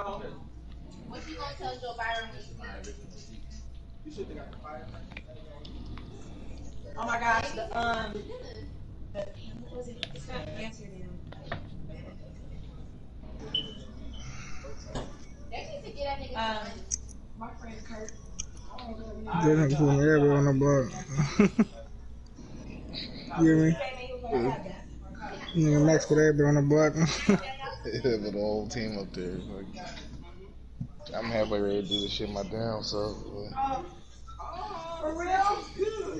What you gonna tell Joe Byron when you see him? Oh my gosh, what was it? It's not answered him. They need to get that nigga my friend Kurt. They done put everybody on the block. You hear me? Nigga Max put everybody on the block. Yeah, but the whole team up there. Like, I'm halfway ready to do this shit my damn self. For real?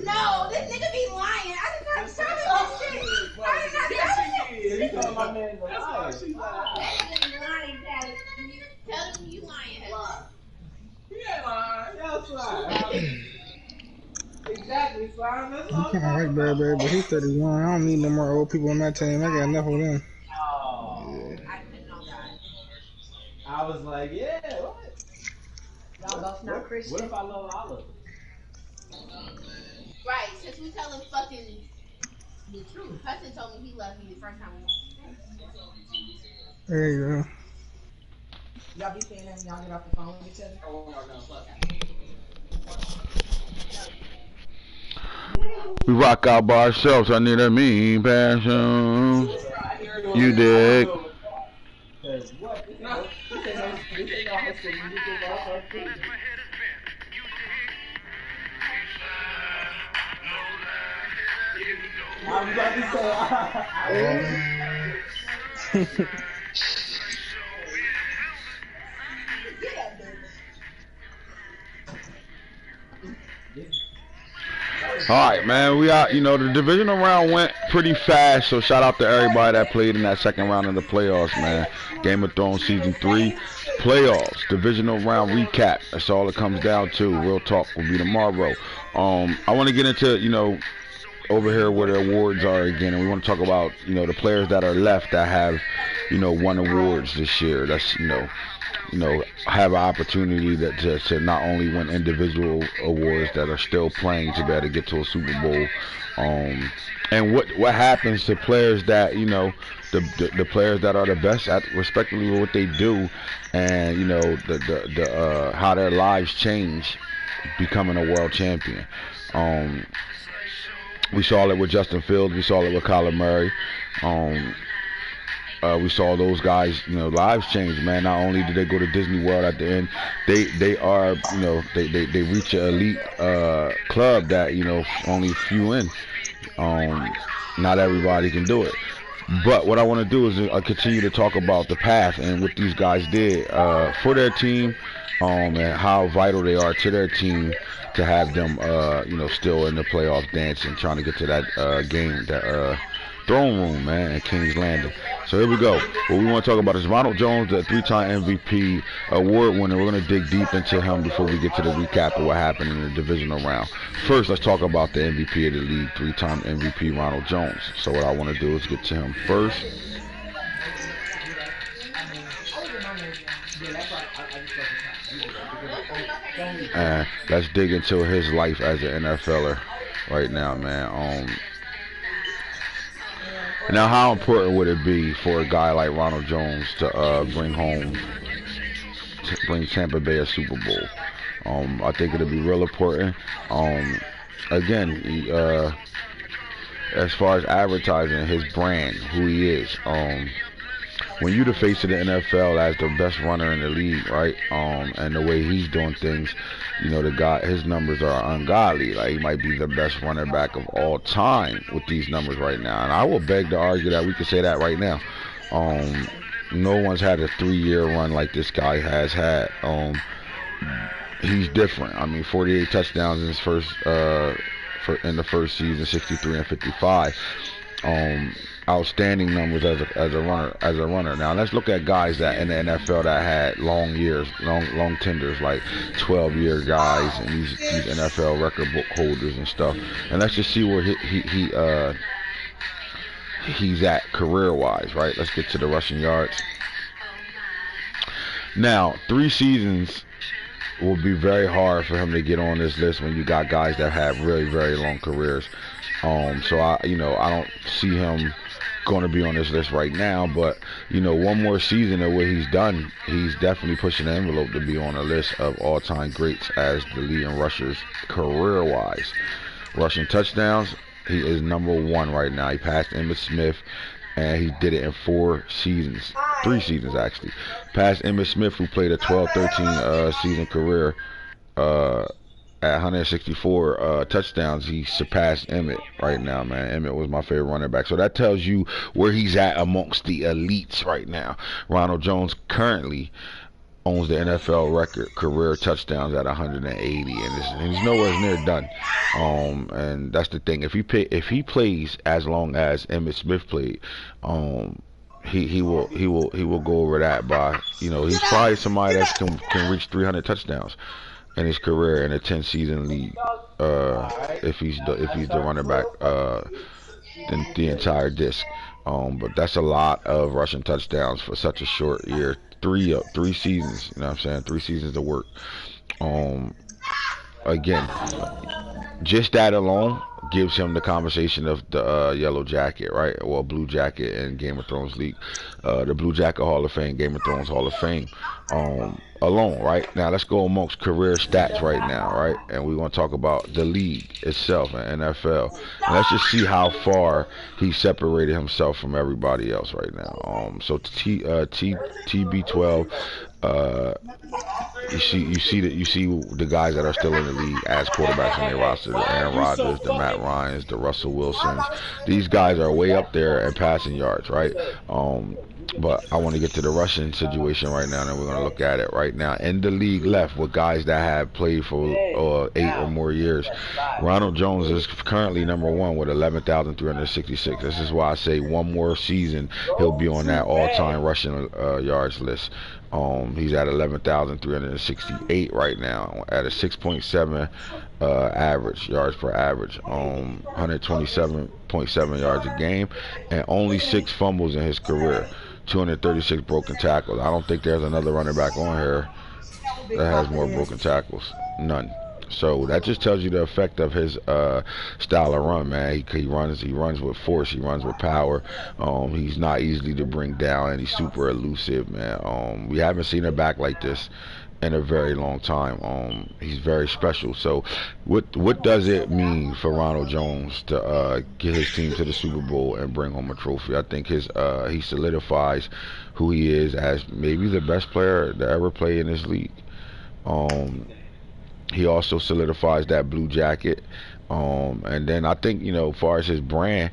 No, this nigga be lying. I did not tell him that shit. I did not tell him. He told my man to lie. That nigga lying, Daddy. Tell him you lying. He ain't lying. That's lying. Exactly, slime. That's all. I like Barry, but he's 31. I don't need no more old people on my team. I got enough of them. Oh. Yeah. I didn't know that. I was like, yeah, what? Y'all both not Christian. What if I love Olive? Right, since we tell him fucking the truth. Hudson told me he loved me the first time. There you go. Y'all be saying that when y'all get off the phone with each other? Oh, no, fuck. We rock out by ourselves. I need a mean passion. You dig? I'm about to say. All right, man. We out. You know, the divisional round went pretty fast. So shout out to everybody that played in that second round of the playoffs, man. Game of Thrones season 3 playoffs, divisional round recap. That's all it comes down to. Real talk will be tomorrow. I want to get into, you know, over here where the awards are again, and we want to talk about, you know, the players that are left that have, you know, won awards this year. That's, you know, have an opportunity that to not only win individual awards that are still playing to be able to get to a Super Bowl. And what happens to players that, you know, the players that are the best at respectively what they do, and, you know, the how their lives change becoming a world champion. We saw it with Justin Fields. We saw it with Kyler Murray. We saw those guys, you know, lives change, man. Not only did they go to Disney World at the end, they are, you know, they reach an elite club that, you know, only few in. Not everybody can do it. But what I want to do is continue to talk about the path and what these guys did for their team, and how vital they are to their team to have them, you know, still in the playoff dance and trying to get to that game, that throne room, man, at King's Landing. So here we go. What we want to talk about is Ronald Jones, the 3-time MVP award winner. We're going to dig deep into him before we get to the recap of what happened in the divisional round. First, let's talk about the MVP of the league, 3-time MVP Ronald Jones. So what I want to do is get to him first. And let's dig into his life as an NFLer right now, man. Now, how important would it be for a guy like Ronald Jones to bring Tampa Bay a Super Bowl? I think it'll be real important. Again, as far as advertising his brand, who he is. When you the face of the NFL as the best runner in the league, right? And the way he's doing things, you know, his numbers are ungodly. Like, he might be the best running back of all time with these numbers right now. And I will beg to argue that we could say that right now. No one's had a 3-year run like this guy has had. He's different. I mean, 48 touchdowns in his first in the first season, 63 and 55. Outstanding numbers as a runner. Now let's look at guys that in the NFL that had long years, long tenders, like 12-year guys, and these NFL record book holders and stuff. And let's just see where he's at career-wise, right? Let's get to the rushing yards. Now, 3 seasons will be very hard for him to get on this list when you got guys that have really, very long careers. So I don't see him going to be on this list right now, but you know, one more season of what he's done, he's definitely pushing the envelope to be on a list of all-time greats as the leading rushers career-wise. Rushing touchdowns, he is #1 right now. He passed Emmitt Smith, and he did it in 4 seasons, 3 seasons actually. Passed Emmitt Smith, who played a 12-13 season career. At 164 touchdowns, he surpassed Emmett right now, man. Emmett was my favorite running back. So that tells you where he's at amongst the elites right now. Ronald Jones currently owns the NFL record career touchdowns at 180, and he's nowhere near done. And that's the thing. If he plays as long as Emmitt Smith played, he will go over that by, you know, he's probably somebody that can reach 300 touchdowns in his career in a 10-season league, if he's the running back the entire disc. But that's a lot of rushing touchdowns for such a short year. 3 seasons, you know what I'm saying? 3 seasons of work. Again, just that alone gives him the conversation of the yellow jacket, right? Or blue jacket in Game of Thrones league, the blue jacket Hall of Fame, Game of Thrones Hall of Fame, alone, right? Now let's go amongst career stats right now, right? And we want to talk about the league itself and NFL. And let's just see how far he separated himself from everybody else right now. So TB12. You see the guys that are still in the league as quarterbacks on their roster: the Aaron Rodgers, the Matt Ryans, the Russell Wilsons. These guys are way up there in passing yards, right? But I want to get to the rushing situation right now, and we're going to look at it right now. In the league left with guys that have played for 8 or more years, Ronald Jones is currently #1 with 11,366. This is why I say one more season he'll be on that all-time rushing yards list. He's at 11,368 right now at a 6.7 average yards per average, 127.7 yards a game, and only 6 fumbles in his career. 236 broken tackles. I don't think there's another running back on here that has more broken tackles. None. So that just tells you the effect of his style of run, man. He runs with force. He runs with power. He's not easily to bring down, and he's super elusive, man. We haven't seen a back like this in a very long time. He's very special. So what does it mean for Ronald Jones to get his team to the Super Bowl and bring home a trophy? I think he solidifies who he is as maybe the best player to ever play in this league. He also solidifies that blue jacket. And then I think, you know, as far as his brand,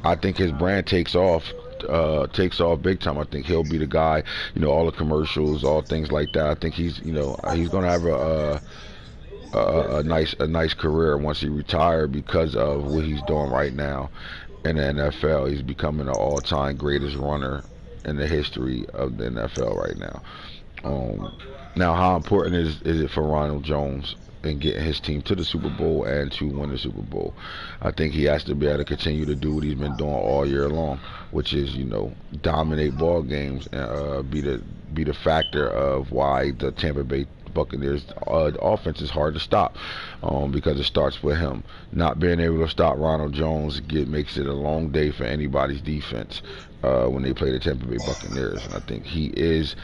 I think his brand takes off big time. I think he'll be the guy, you know, all the commercials, all things like that. I think he's going to have a nice career once he retires because of what he's doing right now in the NFL. He's becoming an all-time greatest runner in the history of the NFL right now. Now, how important is it for Ronald Jones in getting his team to the Super Bowl and to win the Super Bowl? I think he has to be able to continue to do what he's been doing all year long, which is, you know, dominate ball games and be the factor of why the Tampa Bay Buccaneers offense is hard to stop, because it starts with him. Not being able to stop Ronald Jones makes it a long day for anybody's defense when they play the Tampa Bay Buccaneers. And I think he is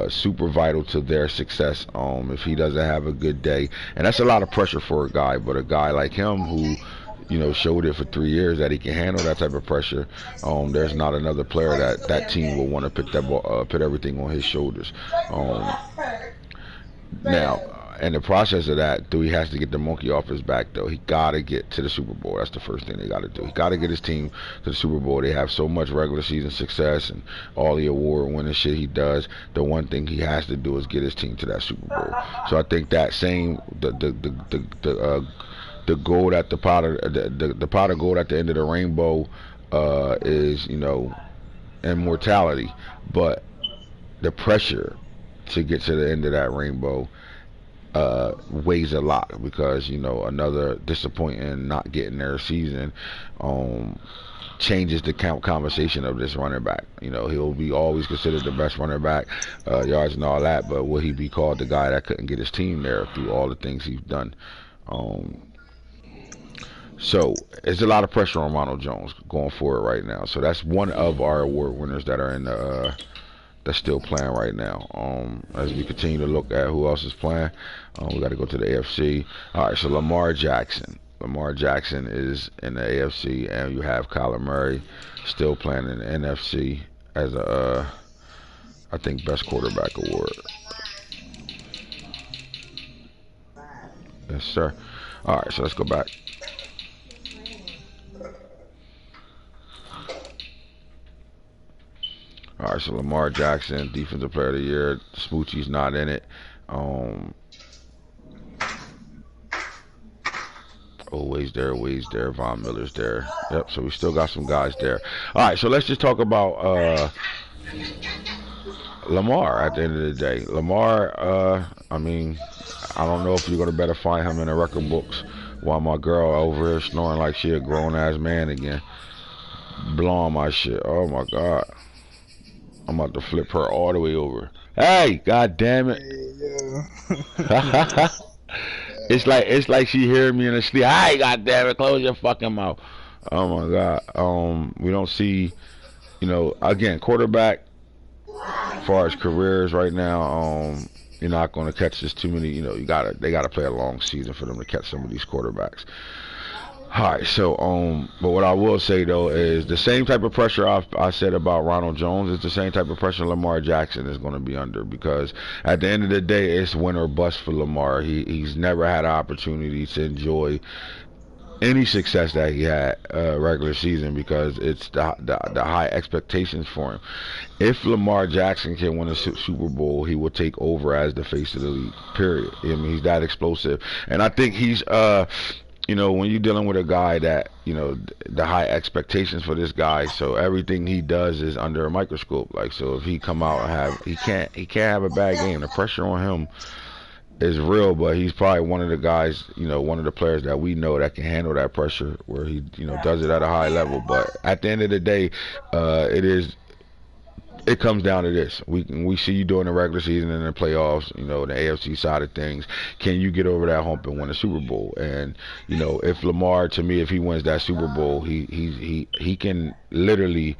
super vital to their success. If he doesn't have a good day, and that's a lot of pressure for a guy, but a guy like him who, you know, showed it for 3 years that he can handle that type of pressure. There's not another player that team will want to put everything on his shoulders. Now, in the process of that, he has to get the monkey off his back, though. He got to get to the Super Bowl. That's the first thing they got to do. He got to get his team to the Super Bowl. They have so much regular season success and all the award-winning shit he does. The one thing he has to do is get his team to that Super Bowl. So I think that same the gold at the pot of gold at the end of the rainbow is, you know, immortality, but the pressure to get to the end of that rainbow weighs a lot, because, you know, another disappointing not getting their season changes the conversation of this running back. You know, he'll be always considered the best running back, yards and all that, but will he be called the guy that couldn't get his team there through all the things he's done? So there's a lot of pressure on Ronald Jones going forward right now. So that's one of our award winners that are in the that's still playing right now. As we continue to look at who else is playing, we got to go to the AFC. All right, so Lamar Jackson. Lamar Jackson is in the AFC, and you have Kyler Murray still playing in the NFC as a, I think, best quarterback award. Yes, sir. All right, so let's go back. All right, so Lamar Jackson, Defensive Player of the Year. Smoochie's not in it. Always there, always there. Von Miller's there. Yep, so we still got some guys there. All right, so let's just talk about Lamar at the end of the day. Lamar, I mean, I don't know if you're going to better find him in the record books while my girl over here snoring like she a grown-ass man again. Blowing my shit. Oh, my God. I'm about to flip her all the way over. Hey, God damn it. Yeah. It's like she heard me in her sleep. Hey, God damn it, close your fucking mouth. Oh my God. We don't see, again, quarterback as far as careers right now, you're not gonna catch this too many, they gotta play a long season for them to catch some of these quarterbacks. Alright, so but what I will say though is the same type of pressure I said about Ronald Jones is the same type of pressure Lamar Jackson is going to be under, because at the end of the day it's win or bust for Lamar. He's never had an opportunity to enjoy any success that he had regular season because it's the high expectations for him. If Lamar Jackson can win a Super Bowl, he will take over as the face of the league, period. I mean, he's that explosive, and I think he's when you're dealing with a guy that, the high expectations for this guy, so everything he does is under a microscope. Like, so if he come out and he can't have a bad game. The pressure on him is real, but he's probably one of the guys, one of the players that we know that can handle that pressure where he, does it at a high level. But at the end of the day, it comes down to this. We see you during the regular season and the playoffs, the AFC side of things. Can you get over that hump and win a Super Bowl? And if Lamar, to me, if he wins that Super Bowl, he can literally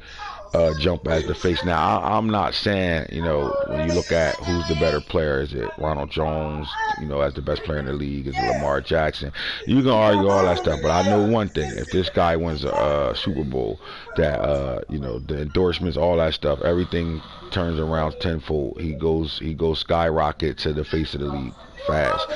jump as the face. Now, I'm not saying, when you look at who's the better player, is it Ronald Jones, as the best player in the league, is it Lamar Jackson? You can argue all that stuff, but I know one thing: if this guy wins a Super Bowl, that the endorsements, all that stuff, everything turns around tenfold. He goes skyrocket to the face of the league fast.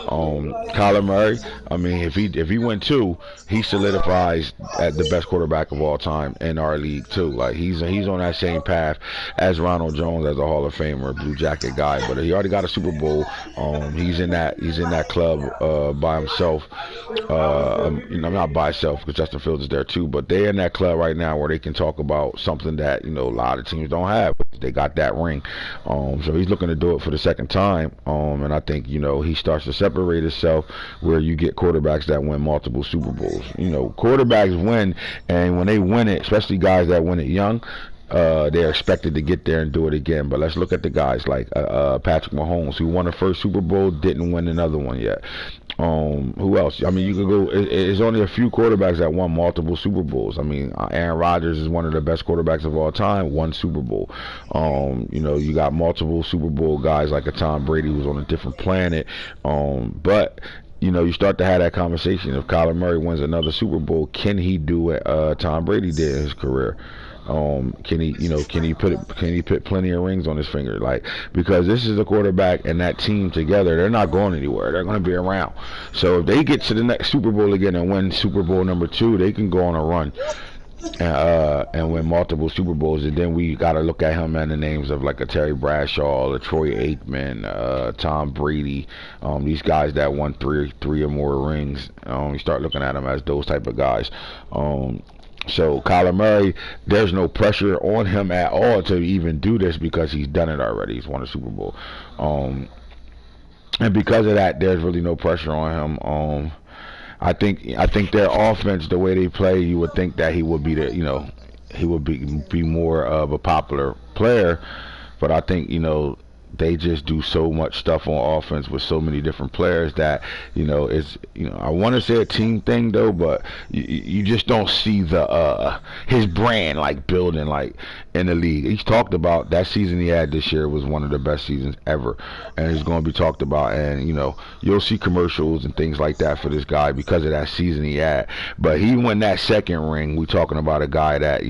Kyler Murray, I mean, if he win two, he solidifies at the best quarterback of all time in our league too. Like, he's on that same path as Ronald Jones as a Hall of Famer, Blue Jacket guy. But he already got a Super Bowl. He's in that club by himself. Not by himself, because Justin Fields is there too. But they're in that club right now where they can talk about something that a lot of teams don't have. They got that ring. So he's looking to do it for the second time. And I think he starts to separate himself where you get quarterbacks that win multiple Super Bowls. Quarterbacks win, and when they win it, especially guys that win it young, they're expected to get there and do it again. But let's look at the guys like Patrick Mahomes, who won the first Super Bowl, didn't win another one yet. Who else? I mean, you could go. There's only a few quarterbacks that won multiple Super Bowls. I mean, Aaron Rodgers is one of the best quarterbacks of all time. Won Super Bowl. You got multiple Super Bowl guys like a Tom Brady who's on a different planet. But you start to have that conversation. If Kyler Murray wins another Super Bowl, can he do what Tom Brady did in his career? Can he put plenty of rings on his finger? Like, because this is a quarterback and that team together, they're not going anywhere. They're going to be around. So if they get to the next Super Bowl again and win Super Bowl number 2, they can go on a run and win multiple Super Bowls. And then we got to look at him and the names of like a Terry Bradshaw, a Troy Aikman, Tom Brady, these guys that won three or more rings. You start looking at them as those type of guys. So Kyler Murray, there's no pressure on him at all to even do this because he's done it already. He's won a Super Bowl. And because of that, there's really no pressure on him. I think their offense, the way they play, you would think that he would be he would be more of a popular player. But I think, they just do so much stuff on offense with so many different players that it's I want to say a team thing though, but you just don't see the his brand like building like in the league. He's talked about that season he had this year was one of the best seasons ever, and it's going to be talked about, and you'll see commercials and things like that for this guy because of that season he had. But he won that second ring. We talking about a guy that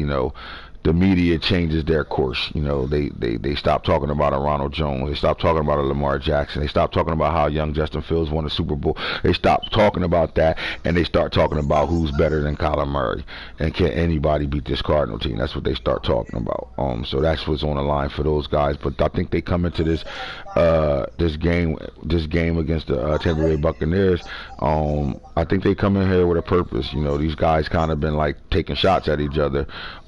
the media changes their course. They stop talking about a Ronald Jones. They stop talking about a Lamar Jackson. They stop talking about how young Justin Fields won the Super Bowl. They stop talking about that, and they start talking about who's better than Kyler Murray and can anybody beat this Cardinal team. That's what they start talking about. So that's what's on the line for those guys. But I think they come into this game against the Tampa Bay Buccaneers. I think they come in here with a purpose. These guys kind of been like taking shots at each other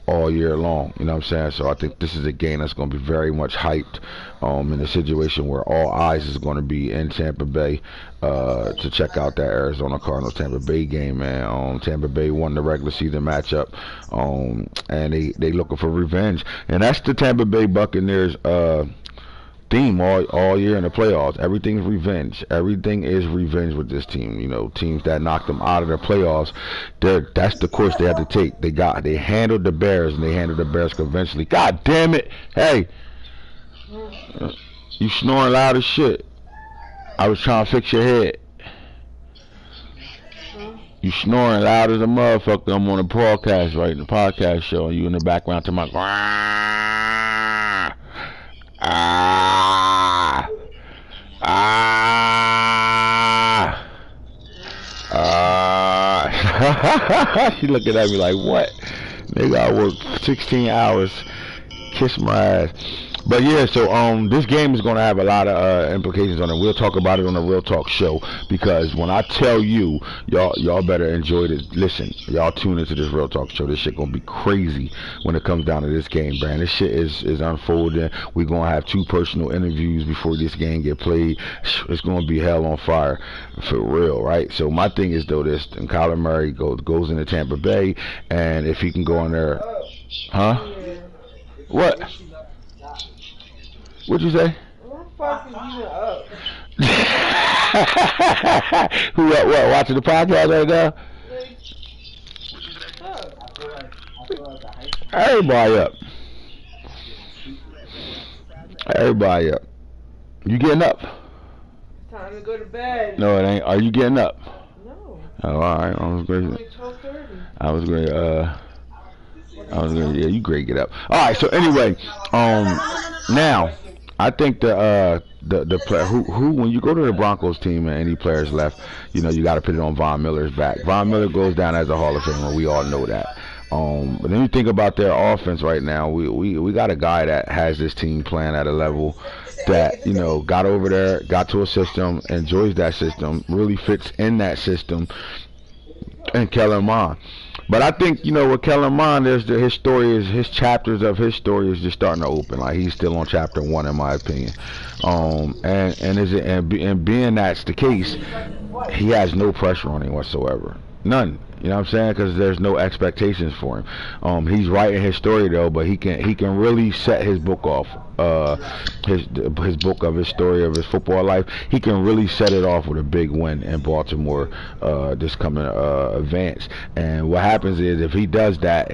all year long, you know what I'm saying? So I think this is a game that's going to be very much hyped in a situation where all eyes is going to be in Tampa Bay to check out that Arizona Cardinals Tampa Bay game, man. Tampa Bay won the regular season matchup, and they looking for revenge, and that's the Tampa Bay Buccaneers theme all year in the playoffs. Everything's revenge. Everything is revenge with this team. Teams that knocked them out of the playoffs, that's the course they have to take. They handled the Bears, and they handled the Bears conventionally. God damn it! Hey, you snoring loud as shit. I was trying to fix your head. You snoring loud as a motherfucker. I'm on a broadcast, right? The podcast show, and you in the background to my. She looking at me like, what? Nigga, I worked 16 hours. Kiss my ass. But yeah, so this game is going to have a lot of implications on it. We'll talk about it on the Real Talk show, because when I tell you, y'all better enjoy this. Listen, y'all tune into this Real Talk show. This shit going to be crazy when it comes down to this game, man. This shit is unfolding. We're going to have 2 personal interviews before this game get played. It's going to be hell on fire for real, right? So my thing is though this, and Kyler Murray goes into Tampa Bay, and if he can go in there, huh? What? What'd you say? What the fuck is you up? Who up? What? Watching the podcast right now? Everybody up. Everybody up. You getting up? Time to go to bed. No, it ain't. Are you getting up? No. Oh, all right. I was great. It's like 12:30. I was great. Yeah, you great. Get up. All right. So anyway, now. I think the player who when you go to the Broncos team and any players left, you got to put it on Von Miller's back. Von Miller goes down as a Hall of Famer. We all know that. But then you think about their offense right now. We got a guy that has this team playing at a level that got over there, got to a system, enjoys that system, really fits in that system, and Kellen Mond. But I think with Kellen Mond, his chapters of his story is just starting to open. Like he's still on chapter 1 in my opinion. And being that's the case, he has no pressure on him whatsoever. None. You know what I'm saying? Because there's no expectations for him. He's writing his story though, but he can really set his book off. His book of his story of his football life. He can really set it off with a big win in Baltimore this coming advance. And what happens is if he does that,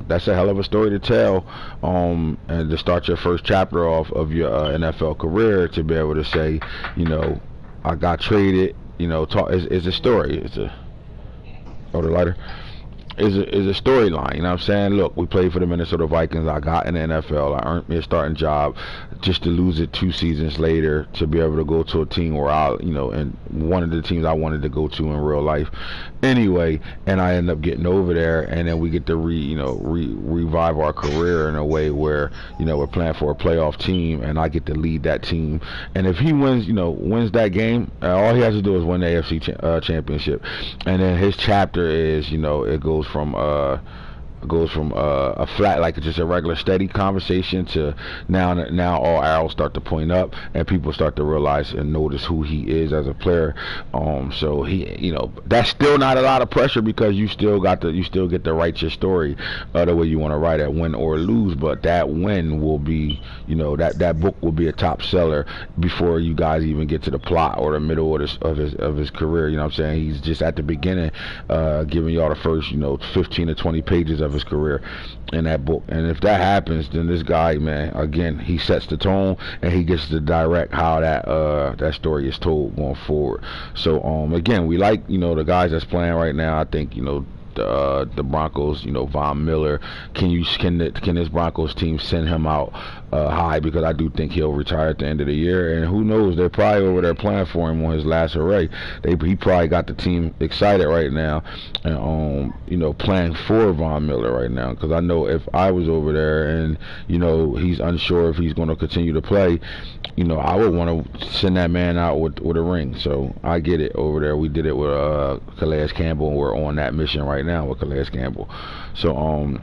that's a hell of a story to tell. And to start your first chapter off of your NFL career, to be able to say, I got traded. It's a story. It's a the lighter is a storyline. You know what I'm saying? Look, we played for the Minnesota Vikings. I got in the NFL. I earned me a starting job, just to lose it 2 seasons later to be able to go to a team where and one of the teams I wanted to go to in real life. Anyway, and I end up getting over there, and then we get to revive our career in a way where we're playing for a playoff team, and I get to lead that team. And if he wins that game, all he has to do is win the AFC championship, and then his chapter is it goes from goes from a flat, like just a regular steady conversation, to now all arrows start to point up, and people start to realize and notice who he is as a player. So he, that's still not a lot of pressure, because you still get to write your story the way you want to write it, win or lose. But that win will be, that book will be a top seller before you guys even get to the plot or the middle of his career. You know what I'm saying? He's just at the beginning, giving y'all the first 15 to 20 pages of his career in that book. And if that happens, then this guy, man, again, he sets the tone, and he gets to direct how that story is told going forward. So again, we like the guys that's playing right now. I think the Broncos, Von Miller, can this Broncos team send him out high, because I do think he'll retire at the end of the year. And who knows, they're probably over there playing for him on his last hooray. He probably got the team excited right now, and playing for Von Miller right now, because I know if I was over there and he's unsure if he's going to continue to play, I would want to send that man out with a ring. So I get it over there. We did it with Calais Campbell, and we're on that mission right now with Calais Campbell. So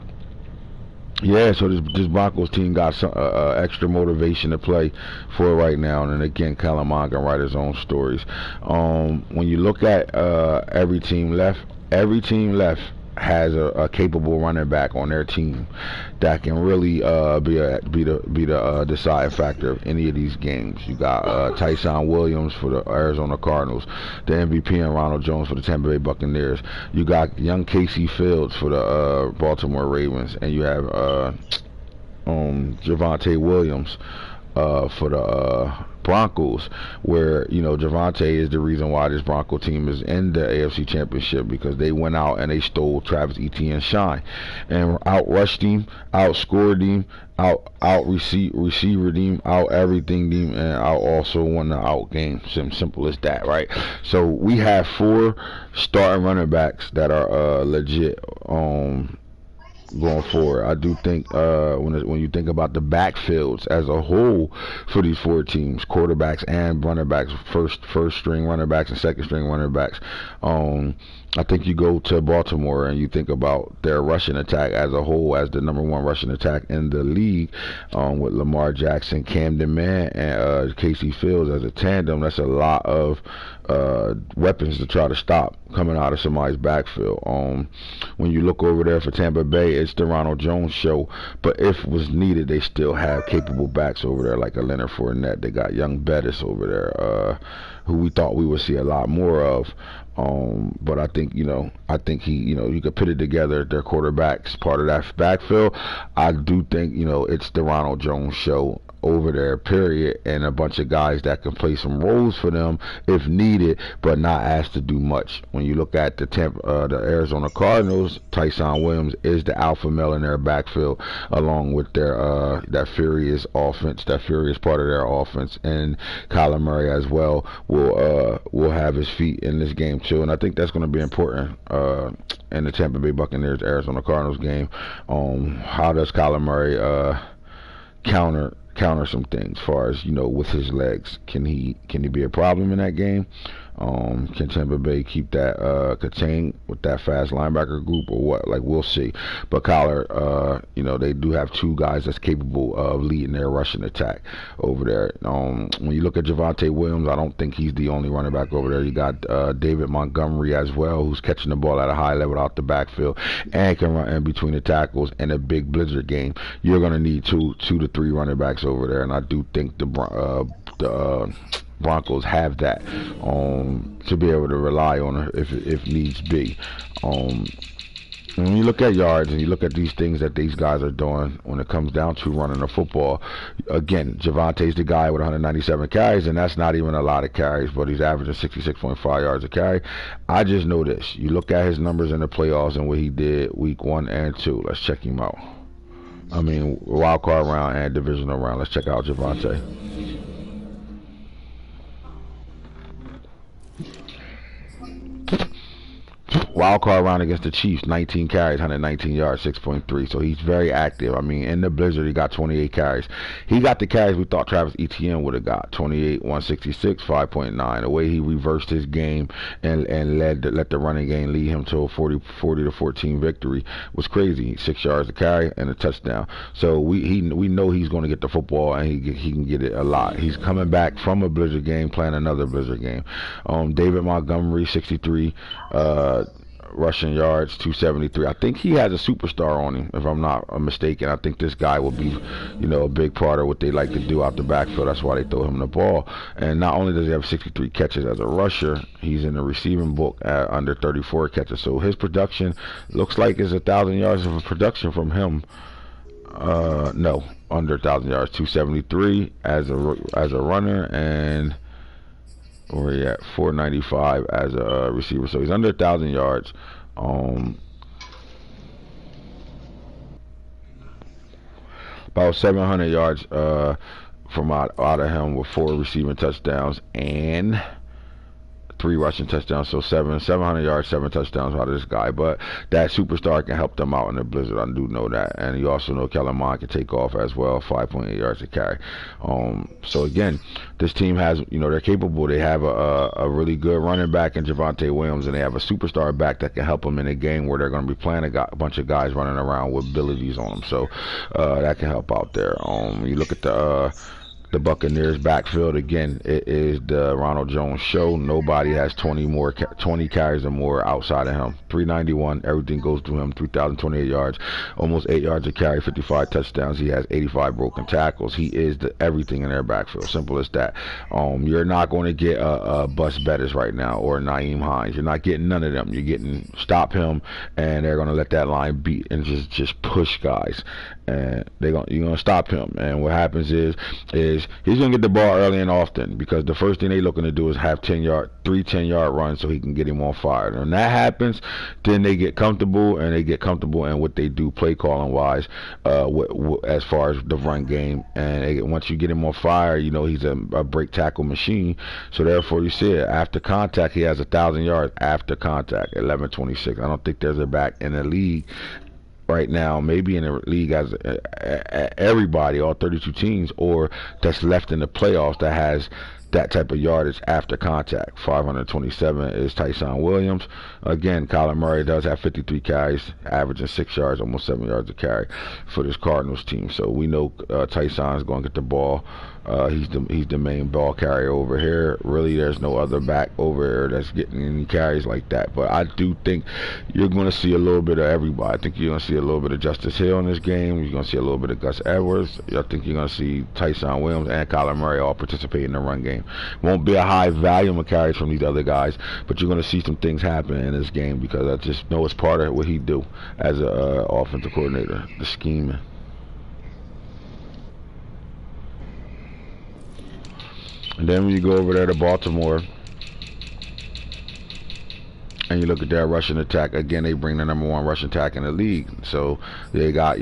yeah, so this Broncos team got some extra motivation to play for right now. And again, Calamon can write his own stories. When you look at every team left has a capable running back on their team that can really be the deciding factor of any of these games. You got Tyson Williams for the Arizona Cardinals, the MVP, and Ronald Jones for the Tampa Bay Buccaneers. You got young Casey Fields for the Baltimore Ravens, and you have Javonte Williams for the Broncos, where Javonte is the reason why this Bronco team is in the AFC Championship, because they went out and they stole Travis Etienne's shine and outrushed him, outscored him, out receivered him, out everything him, and out also won the out game. Simple as that, right? So we have 4 starting running backs that are legit going forward. I do think when you think about the backfields as a whole for these 4 teams, quarterbacks and running backs, first string running backs and second string running backs, I think you go to Baltimore and you think about their rushing attack as a whole as the #1 rushing attack in the league, with Lamar Jackson, Camden Mann, and Casey Fields as a tandem. That's a lot of weapons to try to stop coming out of somebody's backfield. When you look over there for Tampa Bay, it's the Ronald Jones show, but if was needed, they still have capable backs over there like a Leonard Fournette. They got young Bettis over there, who we thought we would see a lot more of. But I think he, you could put it together. Their quarterbacks part of that backfield. I do think it's the Ronald Jones show over there, period, and a bunch of guys that can play some roles for them if needed, but not asked to do much. When you look at the Arizona Cardinals, Tyson Williams is the alpha male in their backfield, along with their that furious offense, that furious part of their offense, and Kyler Murray as well will have his feet in this game too, and I think that's going to be important in the Tampa Bay Buccaneers Arizona Cardinals game. How does Kyler Murray counter some things as far as with his legs? Can he be a problem in that game? Can Tampa Bay keep that contained with that fast linebacker group, or what? Like, we'll see. But Kyler, they do have 2 guys that's capable of leading their rushing attack over there. When you look at Javonte Williams, I don't think he's the only running back over there. You got David Montgomery as well, who's catching the ball at a high level out the backfield and can run in between the tackles. In a big blitzer game, you're going to need 2 to 3 running backs over there, and I do think the Broncos have that to be able to rely on if needs be. When you look at yards and you look at these things that these guys are doing when it comes down to running the football, again, Javonte's the guy with 197 carries, and that's not even a lot of carries, but he's averaging 66.5 yards a carry. I just know this. You look at his numbers in the playoffs and what he did week 1 and 2. Let's check him out. I mean, wild card round and divisional round. Let's check out Javonte. wild card round against the Chiefs, 19 carries, 119 yards, 6.3. So he's very active. I mean, in the blizzard, he got 28 carries. He got the carries we thought Travis Etienne would have got, 28, 166, 5.9. The way he reversed his game and let the running game lead him to a 40 to 14 victory was crazy. 6 yards to carry and a touchdown. So we know he's going to get the football, and he can get it a lot. He's coming back from a blizzard game, playing another blizzard game. David Montgomery, 63 rushing yards, 273. I think he has a superstar on him, if I'm not mistaken. I think this guy will be, a big part of what they like to do out the backfield. That's why they throw him the ball. And not only does he have 63 catches as a rusher, he's in the receiving book at under 34 catches. So his production looks like it's 1,000 yards of production from him. No, under 1,000 yards, 273 as a runner, and where he at 495 as a receiver. So he's under 1,000 yards. About 700 yards from out of him with 4 receiving touchdowns and 3 rushing touchdowns. So 700 yards, 7 touchdowns out of this guy. But that superstar can help them out in the blizzard. I do know that. And you also know Kellen Mond can take off as well, 5.8 yards to carry. So again, this team has, they're capable. They have a really good running back in Javonte Williams, and they have a superstar back that can help them in a game where they're going to be playing a bunch of guys running around with abilities on them. So that can help out there. You look at the Buccaneers backfield, again, it is the Ronald Jones show. Nobody has 20 carries or more outside of him. 391, everything goes through him. 3,028 yards, almost 8 yards a carry, 55 touchdowns. He has 85 broken tackles. He is everything in their backfield. Simple as that. You're not going to get a Bus Bettis right now or Naeem Hines. You're not getting none of them. You're getting stop him, and they're going to let that line beat and just push guys. And you're going to stop him. And what happens is he's going to get the ball early and often, because the first thing they're looking to do is have 10-yard runs so he can get him on fire. And when that happens, then they get comfortable, and they get comfortable in what they do play calling wise, as far as the run game. And once you get him on fire, he's a break tackle machine. So therefore, you see it after contact, he has 1,000 yards after contact, 1126. I don't think there's a back in the league right now, maybe in the league as everybody, all 32 teams, or that's left in the playoffs that has that type of yardage after contact. 527 is Tyson Williams. Again, Kyler Murray does have 53 carries, averaging 6 yards, almost 7 yards a carry for this Cardinals team. So we know Tyson is going to get the ball. He's the main ball carrier over here. Really, there's no other back over here that's getting any carries like that. But I do think you're going to see a little bit of everybody. I think you're going to see a little bit of Justice Hill in this game. You're going to see a little bit of Gus Edwards. I think you're going to see Tyson Williams and Kyler Murray all participate in the run game. Won't be a high volume of carries from these other guys, but you're going to see some things happen in this game, because I just know it's part of what he do as an offensive coordinator, the scheming. And then when you go over there to Baltimore and you look at their rushing attack, again, they bring the #1 rushing attack in the league. So they got,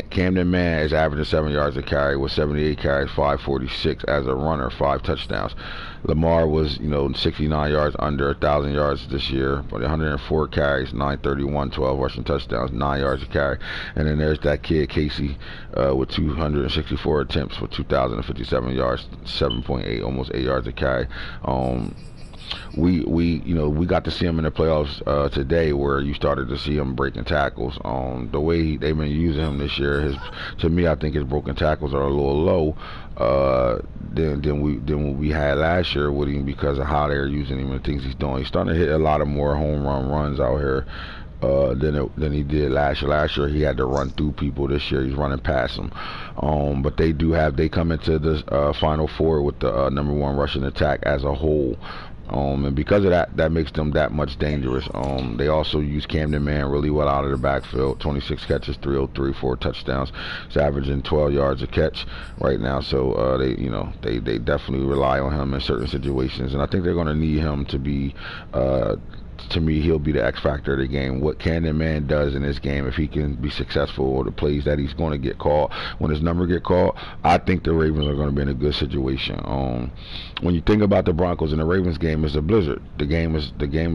Camden Mann is averaging 7 yards a carry with 78 carries, 546 as a runner, 5 touchdowns. Lamar was, 69 yards under 1,000 yards this year, but 104 carries, 931, 12 rushing touchdowns, 9 yards a carry. And then there's that kid Casey with 264 attempts with 2,057 yards, 7.8, almost 8 yards a carry. We got to see him in the playoffs today, where you started to see him breaking tackles. The way they've been using him this year, to me, I think his broken tackles are a little low than what we had last year with him, because of how they're using him and things he's doing. He's starting to hit a lot of more home run runs out here than he did last year. Last year he had to run through people. This year he's running past them. But they come into this Final Four with the #1 rushing attack as a whole. And because of that makes them that much dangerous. They also use Camden Mann really well out of the backfield. 26 catches, 303, 4 touchdowns. He's averaging 12 yards a catch right now. So they definitely rely on him in certain situations, and I think they're going to need him to be. To me, he'll be the X factor of the game. What Camden Mann does in this game, if he can be successful, or the plays that he's going to get called when his number get called, I think the Ravens are going to be in a good situation. When you think about the Broncos in the Ravens game, game is a blizzard. The game is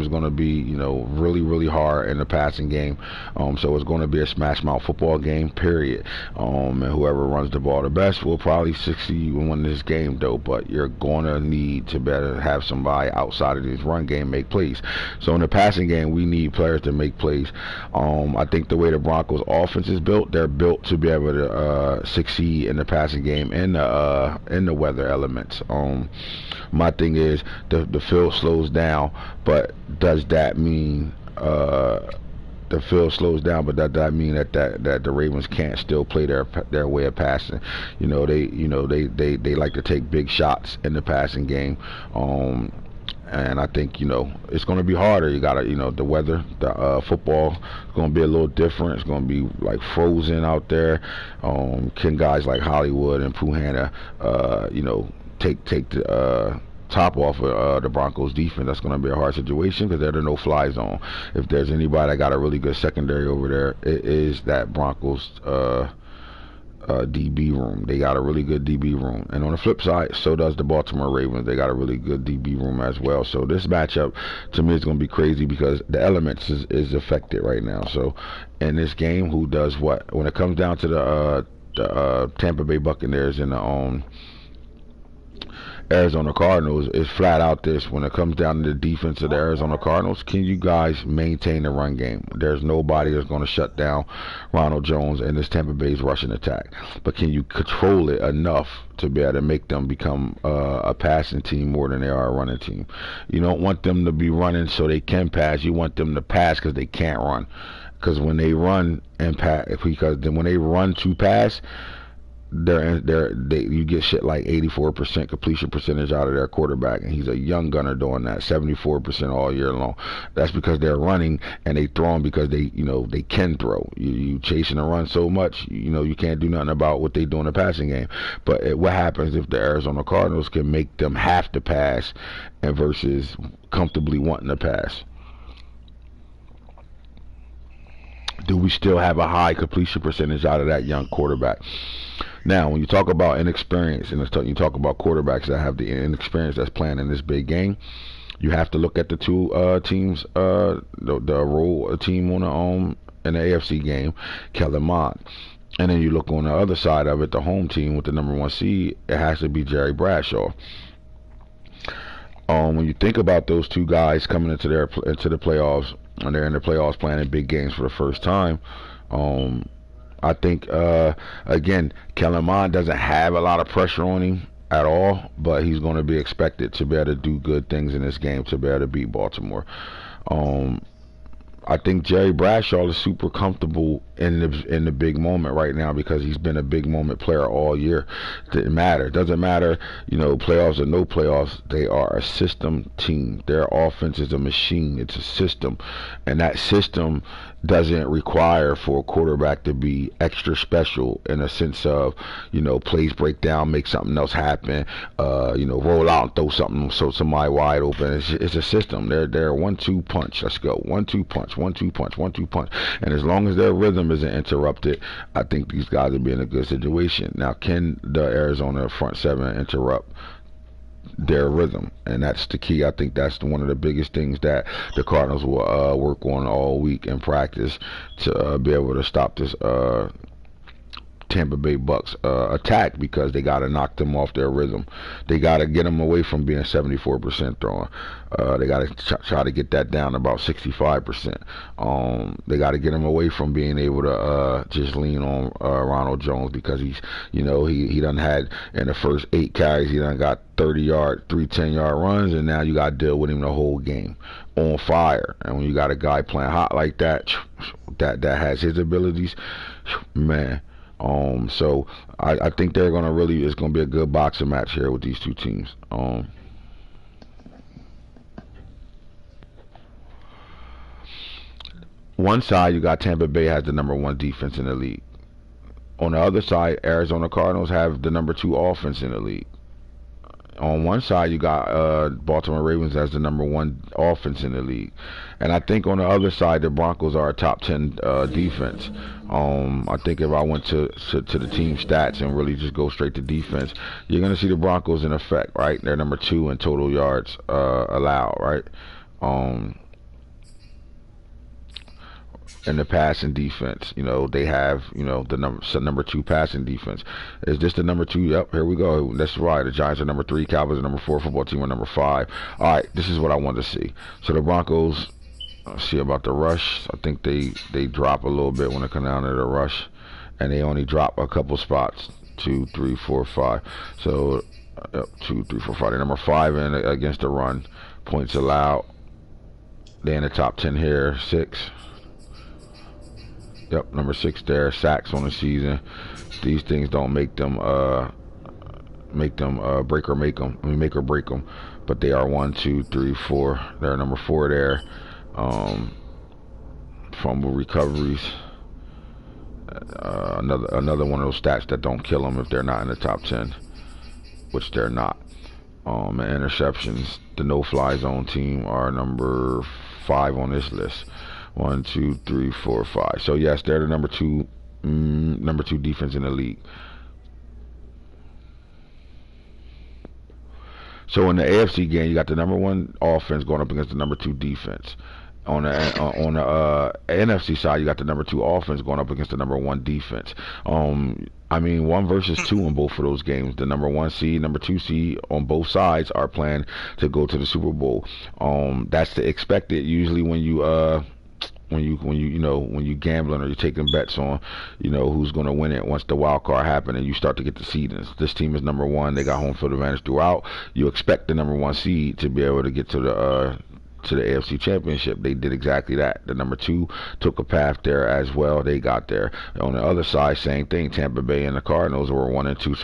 going to be, you know, really, really hard in the passing game. So it's going to be a smash mouth football game, period. And whoever runs the ball the best will probably succeed and win this game, though. But you're going to need to better have somebody outside of this run game make plays. So in the passing game, we need players to make plays. I think the way the Broncos offense is built, they're built to be able to succeed in the passing game and in the weather elements. My thing is the field slows down, but does that mean the field slows down, but that mean that the Ravens can't still play their way of passing? You know, they like to take big shots in the passing game. And I think, you know, it's going to be harder. You got to, you know, the weather, the football is going to be a little different. It's going to be like frozen out there. Can guys like Hollywood and Puhana, you know, take the top off of the Broncos defense? That's going to be a hard situation because they're the no-fly zone. If there's anybody that got a really good secondary over there, it is that Broncos DB room. They got a really good DB room. And on the flip side, so does the Baltimore Ravens. They got a really good DB room as well. So this matchup, to me, is going to be crazy because the elements is affected right now. So in this game, who does what? When it comes down to the Tampa Bay Buccaneers and the Arizona Cardinals, is flat out this. When it comes down to the defense of the Arizona Cardinals, can you guys maintain the run game? There's nobody that's going to shut down Ronald Jones and this Tampa Bay's rushing attack. But can you control it enough to be able to make them become a passing team more than they are a running team? You don't want them to be running so they can pass. You want them to pass because they can't run. Because when they run and pass, when they run to pass, you get shit like 84% completion percentage out of their quarterback, and he's a young gunner doing that, 74% all year long. That's because they're running and they throwing because they can throw. You chasing a run so much, you can't do nothing about what they do in the passing game. But what happens if the Arizona Cardinals can make them have to pass and versus comfortably wanting to pass? Do we still have a high completion percentage out of that young quarterback? Now, when you talk about inexperience, and you talk about quarterbacks that have the inexperience that's playing in this big game, you have to look at the two teams, the role team on in the AFC game, Kellen Mond. And then you look on the other side of it, the home team with the number 1 seed, it has to be Jerry Bradshaw. When you think about those two guys coming into the playoffs, and they're in the playoffs playing in big games for the first time, I think, again, Kellen Mond doesn't have a lot of pressure on him at all, but he's going to be expected to be able to do good things in this game to be able to beat Baltimore. I think Jerry Bradshaw is super comfortable in the big moment right now because he's been a big moment player all year. It doesn't matter, playoffs or no playoffs. They are a system team. Their offense is a machine. It's a system, and that system doesn't require for a quarterback to be extra special in a sense of, plays break down, make something else happen, roll out and throw something so somebody wide open. It's a system. They're 1-2 punch. Let's go. 1-2 punch. 1-2 punch. 1-2 punch. And as long as their rhythm isn't interrupted, I think these guys will be in a good situation. Now, can the Arizona front seven interrupt their rhythm? And that's the key. I think that's one of the biggest things that the Cardinals will work on all week in practice to be able to stop this Tampa Bay Bucks attack, because they got to knock them off their rhythm. They got to get them away from being 74% throwing. They got to try to get that down to about 65%. They got to get them away from being able to just lean on Ronald Jones, because he done had in the first 8 carries, he done got 30-yard, 3 10-yard runs, and now you got to deal with him the whole game on fire. And when you got a guy playing hot like that has his abilities, man. So I think they're gonna it's gonna be a good boxing match here with these two teams. One side, you got Tampa Bay has the number 1 defense in the league. On the other side, Arizona Cardinals have the number 2 offense in the league. on one side you got Baltimore Ravens as the #1 offense in the league, and I think on the other side the Broncos are a top 10 defense. I think if I went to the team stats and really just go straight to defense, you're gonna see the Broncos in effect, right? They're #2 in total yards allowed, right? In the passing defense, they have, the number 2 passing defense. Is this the #2? Yep, here we go. That's right. The Giants are #3, Cowboys are #4, football team are #5. All right, this is what I want to see. So the Broncos, see about the rush. I think they drop a little bit when it comes down to the rush, and they only drop a couple spots. 2, 3, 4, 5. So 2, 3, 4, 5. They're #5 in against the run. Points allowed. They're in the top 10 here. 6. Yep, #6 there. Sacks on the season. These things don't make them break or make them. Make or break them. But they are 1, 2, 3, 4. They're #4 there. Fumble recoveries. Another one of those stats that don't kill them if they're not in the top 10, which they're not. And interceptions. The no-fly zone team are #5 on this list. 1, 2, 3, 4, 5. So yes, they're the number two defense in the league. So in the AFC game, you got the #1 offense going up against the #2 defense. On the NFC side, you got the #2 offense going up against the #1 defense. 1 versus 2 in both of those games. The #1 seed, #2 seed on both sides are playing to go to the Super Bowl. That's the expected. Usually when you gambling or you're taking bets on, who's going to win it once the wild card happen and you start to get the seedings. This team is #1. They got home field advantage throughout. You expect the #1 seed to be able to get to the AFC Championship. They did exactly that. The #2 took a path there as well. They got there. On the other side, same thing. Tampa Bay and the Cardinals were 1 and 2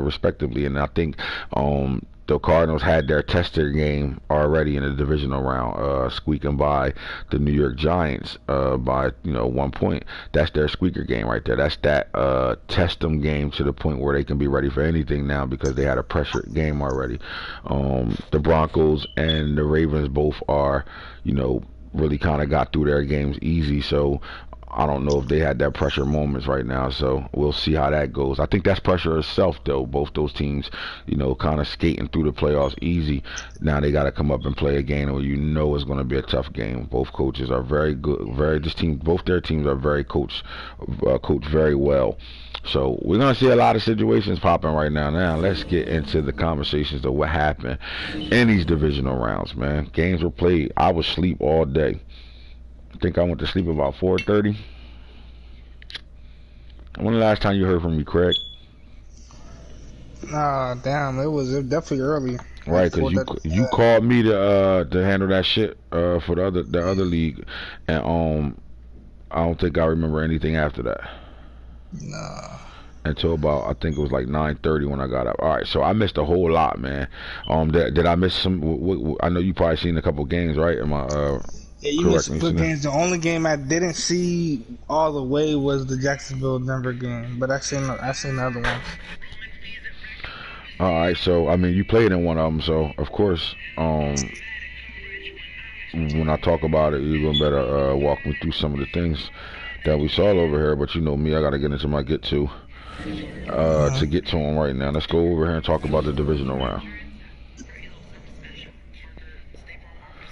respectively. And I think the Cardinals had their tester game already in the divisional round, squeaking by the New York Giants by 1 point. That's their squeaker game right there. That's that test them game to the point where they can be ready for anything now because they had a pressure game already. The Broncos and the Ravens both are, really kind of got through their games easy. So I don't know if they had that pressure moments right now, so we'll see how that goes. I think that's pressure itself, though. Both those teams, kind of skating through the playoffs easy. Now they got to come up and play a game where it's going to be a tough game. Both coaches are very good, both their teams are very coached very well. So we're going to see a lot of situations popping right now. Now let's get into the conversations of what happened in these divisional rounds, man. Games were played. I was asleep all day. I think I went to sleep about 4:30. When the last time you heard from me, Craig? Nah, damn, it was definitely early. Right, because you called me to handle that shit for the other league, and I don't think I remember anything after that. Nah. Until about, I think it was like 9:30 when I got up. All right, so I missed a whole lot, man. Did I miss some? I know you probably seen a couple games, right? Am I? Yeah, you missed some good games. The only game I didn't see all the way was the Jacksonville-Denver game, but I seen the other ones. All right, so you played in one of them, so of course, when I talk about it, you're gonna better walk me through some of the things that we saw over here. But you know me, I gotta get into my to get to them right now. Let's go over here and talk about the divisional round.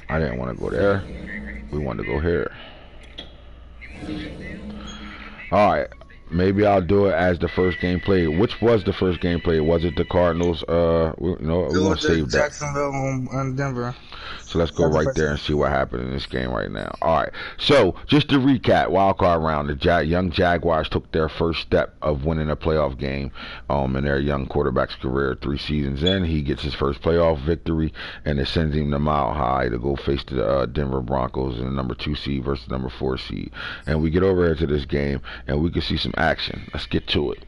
I didn't want to go there. We wanted to go here. All right. Maybe I'll do it as the first game played. Which was the first game played? Was it the Cardinals? We're going to save that. Jacksonville and Denver. So let's go right there and see what happened in this game right now. All right. So just to recap, wild card round, the young Jaguars took their first step of winning a playoff game in their young quarterback's career. 3 seasons in, he gets his first playoff victory, and it sends him to Mile High to go face the Denver Broncos in the #2 seed versus the #4 seed. And we get over here to this game, and we can see some action. Let's get to it.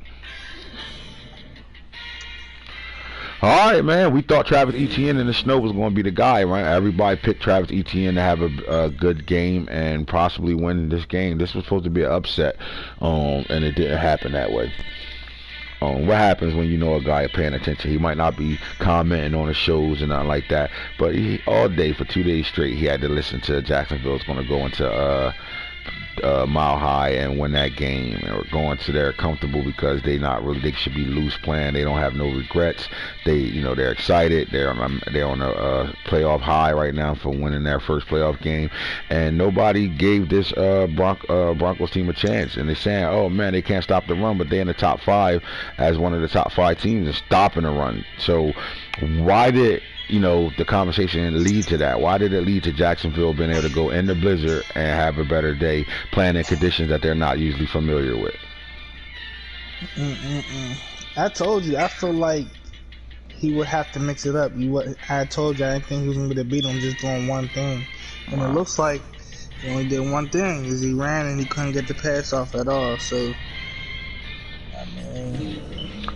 All right, man. We thought Travis Etienne in the snow was going to be the guy, right? Everybody picked Travis Etienne to have a good game and possibly win this game. This was supposed to be an upset, and it didn't happen that way. What happens when you know a guy paying attention? He might not be commenting on the shows and nothing like that, but all day for 2 days straight, he had to listen to Jacksonville's going to go into Mile High and win that game, and we're going to there comfortable because they should be loose playing. They don't have no regrets. They're excited. They're on a playoff high right now for winning their first playoff game, and nobody gave this Broncos team a chance. And they're saying, oh man, they can't stop the run, but they're in the top 5 as one of the top 5 teams and stopping the run. So why did the conversation lead to that? Why did it lead to Jacksonville being able to go in the blizzard and have a better day playing in conditions that they're not usually familiar with? I told you, I feel like he would have to mix it up. I told you I didn't think he was going to be able to beat him just doing one thing. And It looks like he only did one thing, is he ran and he couldn't get the pass off at all. So,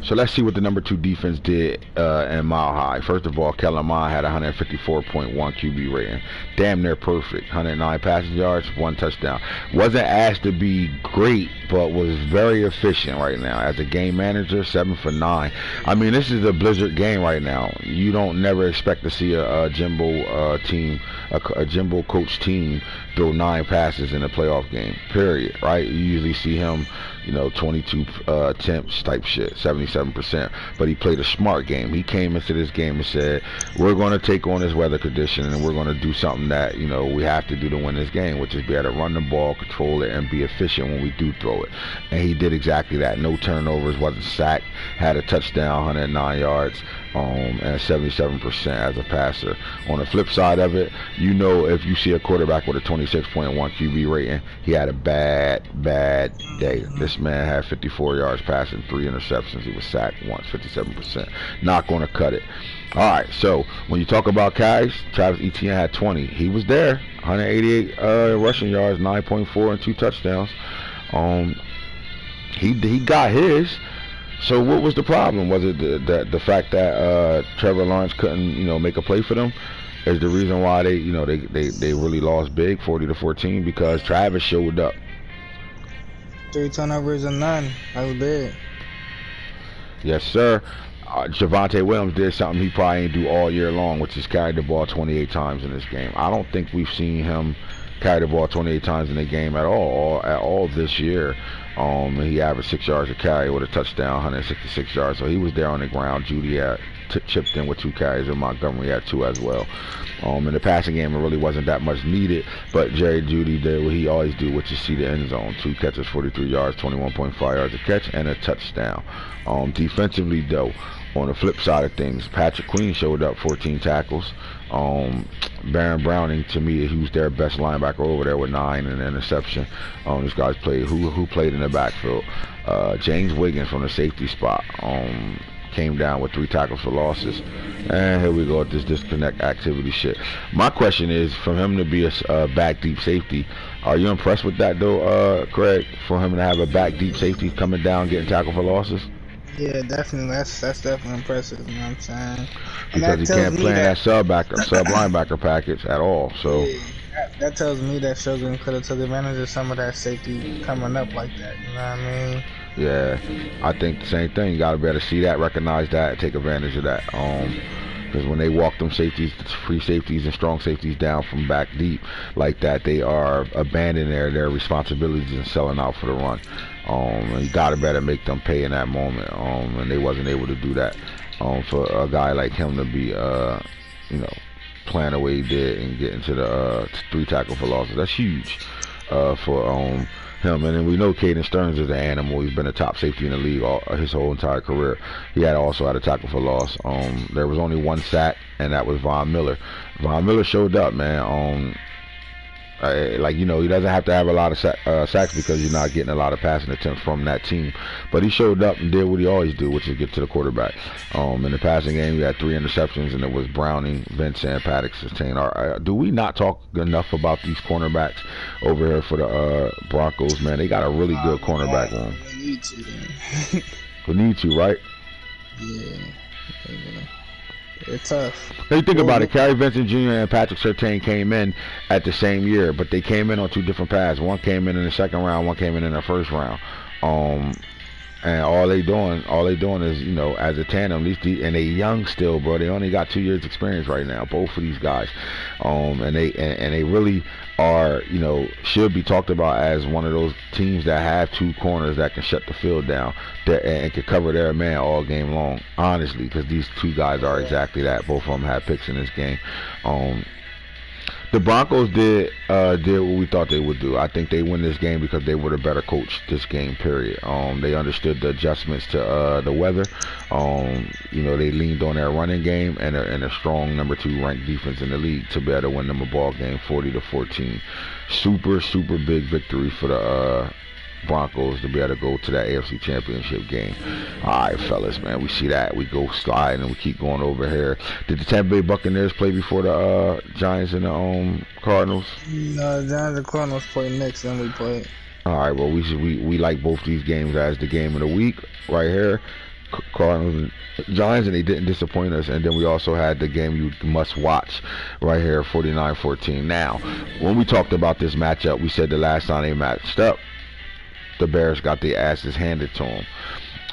So let's see what the number 2 defense did in Mile High. First of all, Kellen Mond had 154.1 QB rating. Damn near perfect. 109 passing yards, 1 touchdown. Wasn't asked to be great, but was very efficient right now. As a game manager, 7 for 9. I mean, this is a blizzard game right now. You don't never expect to see a Jimbo team, a Jimbo coach team throw 9 passes in a playoff game, period, right? You usually see him, 22 attempts type shit, 77%. But he played a smart game. He came into this game and said, we're going to take on this weather condition and we're going to do something that, we have to do to win this game, which is be able to run the ball, control it, and be efficient when we do throw it. And he did exactly that. No turnovers, wasn't sacked, had a touchdown, 109 yards, and 77% as a passer. On the flip side of it, if you see a quarterback with a 26.1 QB rating, he had a bad day. This man had 54 yards passing, 3 interceptions. He was sacked once, 57%. Not going to cut it. All right, so when you talk about carries, Travis Etienne had 20. He was there, 188 rushing yards, 9.4 and 2 touchdowns. He got his. So what was the problem? Was it the fact that Trevor Lawrence couldn't make a play for them? Is the reason why they really lost big, 40-14, because Travis showed up. 3 turnovers and none. That was big. Yes, sir. Javonte Williams did something he probably didn't do all year long, which is carry the ball 28 times in this game. I don't think we've seen him carry the ball 28 times in the game at all this year. He averaged 6 yards a carry with a touchdown, 166 yards. So he was there on the ground. Judy had chipped in with 2 carries, and Montgomery had 2 as well. In the passing game, it really wasn't that much needed, but Jerry Judy did what he always do, which is see the end zone. 2 catches, 43 yards, 21.5 yards a catch, and a touchdown. Defensively, though, on the flip side of things, Patrick Queen showed up, 14 tackles. Baron Browning, to me, he was their best linebacker over there with 9 and an interception. These guys played. Who played in the backfield? James Wiggins from the safety spot. Came down with 3 tackles for losses. And here we go with this disconnect activity shit. My question is, for him to be a back deep safety, are you impressed with that though, Craig? For him to have a back deep safety coming down getting tackled for losses? Yeah, definitely. That's definitely impressive. You know what I'm saying? Because he can't play in that sub linebacker package at all. So that tells me that Shogun could have took advantage of some of that safety coming up like that. You know what I mean? Yeah, I think the same thing. You got to be able to see that, recognize that, and take advantage of that. Because when they walk them safeties, free safeties and strong safeties down from back deep like that, they are abandoning their responsibilities and selling out for the run. And you got to better make them pay in that moment. And they wasn't able to do that. For a guy like him to be, playing the way he did and getting to the 3 tackle for losses, that's huge for him. And then we know Caden Stearns is an animal. He's been a top safety in the league his whole entire career. He also had a tackle for loss. There was only 1 sack, and that was Von Miller. Von Miller showed up, man. He doesn't have to have a lot of sacks because you're not getting a lot of passing attempts from that team. But he showed up and did what he always do, which is get to the quarterback. In the passing game, we had 3 interceptions, and it was Browning, Vincent, and Paddock sustained. Do we not talk enough about these cornerbacks over here for the Broncos, man? They got a really good cornerback room. We need to. We need to, right? Yeah. It's tough. Now you think about it, Kerry Vincent Jr. and Patrick Surtain came in at the same year, but they came in on 2 different paths. One came in the second round, one came in the first round. And all they doing is, you know, as a tandem, at least and they young still, bro. They only got 2 years experience right now, both of these guys. And they really are, you know, should be talked about as one of those teams that have 2 corners that can shut the field down and can cover their man all game long, honestly, because these 2 guys are exactly that. Both of them have picks in this game. The Broncos did what we thought they would do. I think they win this game because they were the better coach this game, period. They understood the adjustments to the weather. You know, they leaned on their running game and a strong number 2 ranked defense in the league to be able to win them a ball game 40-14. Super big victory for the Broncos to be able to go to that AFC Championship game. Alright, fellas, man, we see that. We go sliding and we keep going over here. Did the Tampa Bay Buccaneers play before the Giants and the Cardinals? No, Giants and Cardinals play next, and we play. Alright, well, we like both these games as the game of the week right here. Cardinals and Giants, and they didn't disappoint us. And then we also had the game you must watch right here, 49-14. Now, when we talked about this matchup, we said the last time they matched up, the Bears got their asses handed to them.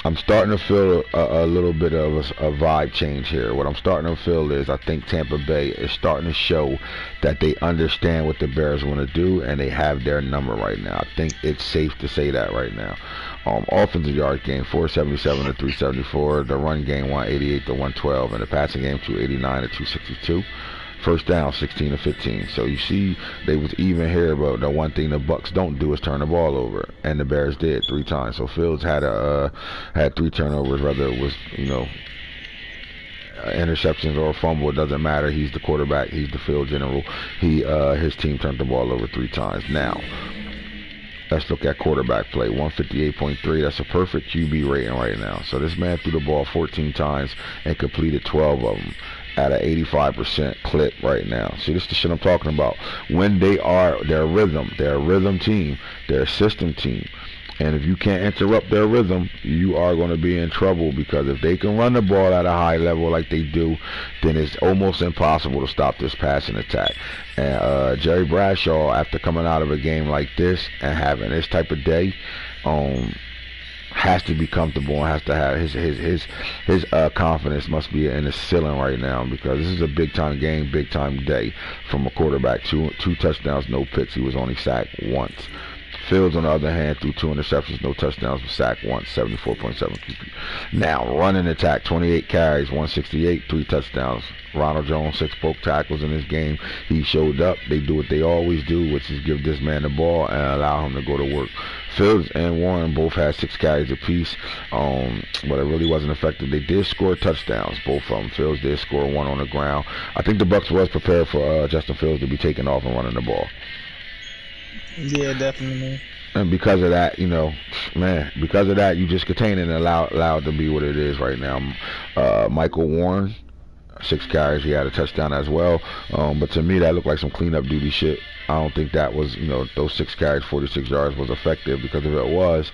I'm starting to feel a little bit of a vibe change here. What I'm starting to feel is I think Tampa Bay is starting to show that they understand what the Bears want to do, and they have their number right now. I think it's safe to say that right now. Offensive yard game 477 to 374. The run game 188 to 112, and the passing game 289 to 262. First down, 16 to 15. So you see, they was even here, but the one thing the Bucks don't do is turn the ball over, and the Bears did 3 times. So Fields had 3 turnovers, whether it was, you know, interceptions or a fumble. It doesn't matter. He's the quarterback. He's the field general. His team turned the ball over 3 times. Now, let's look at quarterback play. 158.3. That's a perfect QB rating right now. So this man threw the ball 14 times and completed 12 of them at an 85% clip right now. See, this is the shit I'm talking about. When they're a rhythm team, they're a system team. And if you can't interrupt their rhythm, you are going to be in trouble, because if they can run the ball at a high level like they do, then it's almost impossible to stop this passing attack. And Jerry Bradshaw, after coming out of a game like this and having this type of day, has to be comfortable and has to have his confidence must be in the ceiling right now, because this is a big time game, big time day from a quarterback. Two touchdowns, no picks. He was only sacked once. Fields, on the other hand, threw 2 interceptions, no touchdowns, was sacked once, 74.7 QP. Now, running attack, 28 carries, 168, 3 touchdowns. Ronald Jones, 6 broke tackles in this game. He showed up. They do what they always do, which is give this man the ball and allow him to go to work. Fields and Warren both had 6 carries apiece, but it really wasn't effective. They did score touchdowns, both of them. Fields did score 1 on the ground. I think the Bucs was prepared for Justin Fields to be taking off and running the ball. Yeah, definitely. And because of that, you know, man, because of that, you just contain it and allow it to be what it is right now. Michael Warren, 6 carries, he had a touchdown as well. But to me, that looked like some cleanup duty shit. I don't think that was, you know, those 6 carries, 46 yards was effective, because if it was,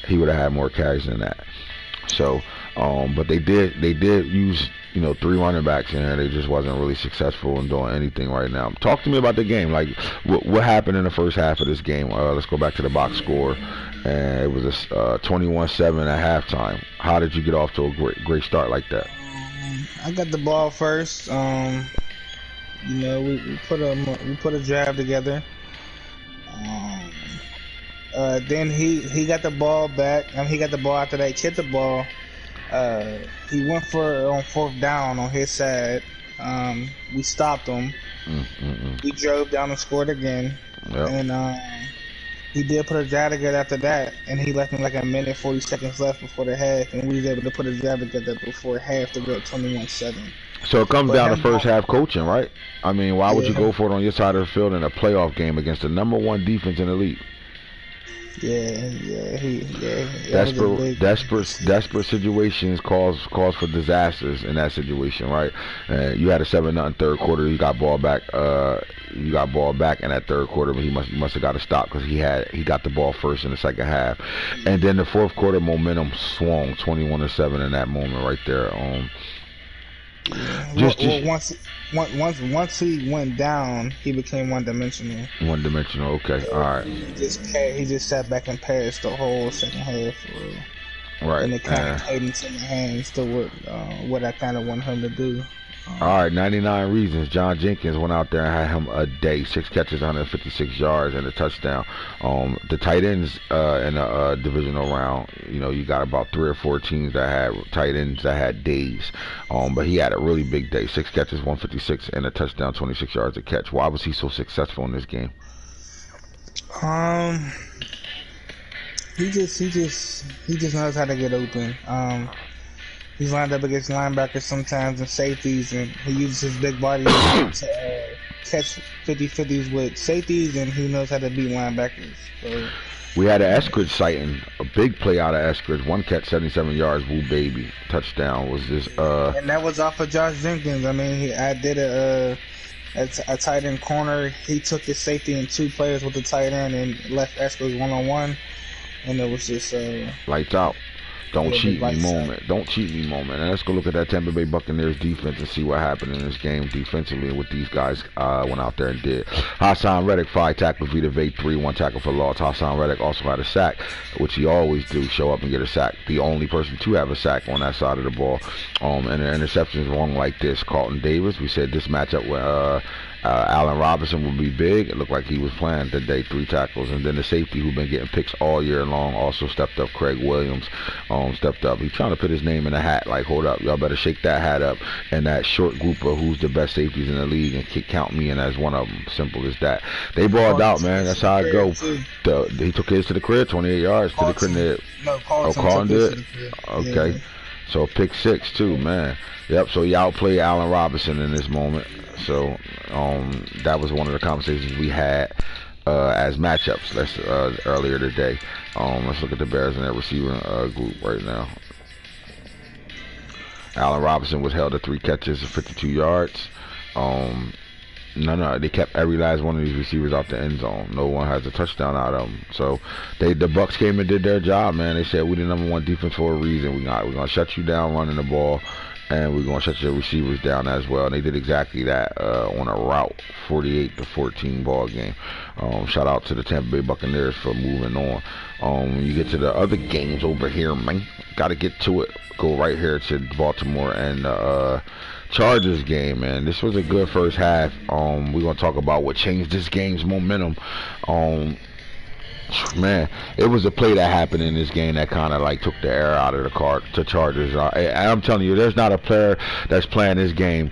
he would have had more carries than that. So, but they did use, you know, 3 running backs in here. They just wasn't really successful in doing anything right now. Talk to me about the game. Like, what happened in the first half of this game? Let's go back to the box score. And it was a 21-7 at halftime. How did you get off to a great start like that? I got the ball first. You know, we put a drive together. Then he got the ball back. He got the ball after they hit the ball. He went for on 4th down on his side. We stopped him. He drove down and scored again. Yep. And he did put a drive together after that. And he left me like a minute 40 seconds left before the half. And we was able to put a drive together before half to go 21-7. So it comes down to first half coaching, right? I mean, why would you go for it on your side of the field in a playoff game against the number 1 defense in the league? Desperate situations cause for disasters in that situation, right? You had a 7-0 third quarter. You got ball back. You got ball back in that third quarter, but he must have got a stop because he got the ball first in the second half, and then the fourth quarter momentum swung 21-7 in that moment right there. Once he went down, he became one-dimensional. One-dimensional, okay, all right. He just sat back and passed the whole second half. For real. Right. and it kind of played into my hands to what I kind of want him to do. All right, 99 reasons. John Jenkins went out there and had him a day. 6 catches, 156 yards, and a touchdown. The tight ends in the divisional round, you know, you got about 3 or 4 teams that had tight ends that had days. But he had a really big day. 6 catches, 156, and a touchdown, 26 yards a catch. Why was he so successful in this game? He just knows how to get open. He's lined up against linebackers sometimes and safeties, and he uses his big body to catch 50-50s with safeties, and he knows how to beat linebackers. So we had an Eskridge sighting, a big play out of Eskridge. 1 catch, 77 yards, woo baby, touchdown. Was this? And that was off of Josh Jenkins. I mean, I did a tight end corner. He took his safety and 2 players with the tight end and left Eskridge 1-on-1, and it was just lights out. Don't cheat me moment. Don't cheat me moment. And let's go look at that Tampa Bay Buccaneers defense and see what happened in this game defensively and what these guys went out there and did. Hassan Reddick, 5 tackles, Vita Vea 3, 1 tackle for loss. Hassan Reddick also had a sack, which he always do, show up and get a sack. The only person to have a sack on that side of the ball. And the interceptions wrong like this. Carlton Davis, we said this matchup with Allen Robinson would be big. It looked like he was playing today, 3 tackles. And then the safety who've been getting picks all year long also stepped up. Craig Williams stepped up. He's trying to put his name in a hat. Like, hold up, y'all better shake that hat up. And that short group of who's the best safeties in the league and count me in as one of them. Simple as that. They balled out, man. That's how it go. He took his to the crib, 28 yards to the crib. No, Carlton did. Okay. Yeah. So pick 6 too, man. Yep. So he outplayed Allen Robinson in this moment. So that was one of the conversations we had as matchups earlier today. Let's look at the Bears and their receiving group right now. Allen Robinson was held to 3 catches of 52 yards. No, they kept every last one of these receivers out the end zone. No one has a touchdown out of them. So the Bucs came and did their job, man. They said, we the #1 defense for a reason. We're gonna shut you down running the ball, and we're gonna shut your receivers down as well. And they did exactly that on a route, 48-14 ball game. Shout out to the Tampa Bay Buccaneers for moving on. When you get to the other games over here, man, gotta get to it. Go right here to Baltimore and Chargers game, man. This was a good first half. We're gonna talk about what changed this game's momentum. Man, it was a play that happened in this game that kind of like took the air out of the Chargers. I'm telling you, there's not a player that's playing this game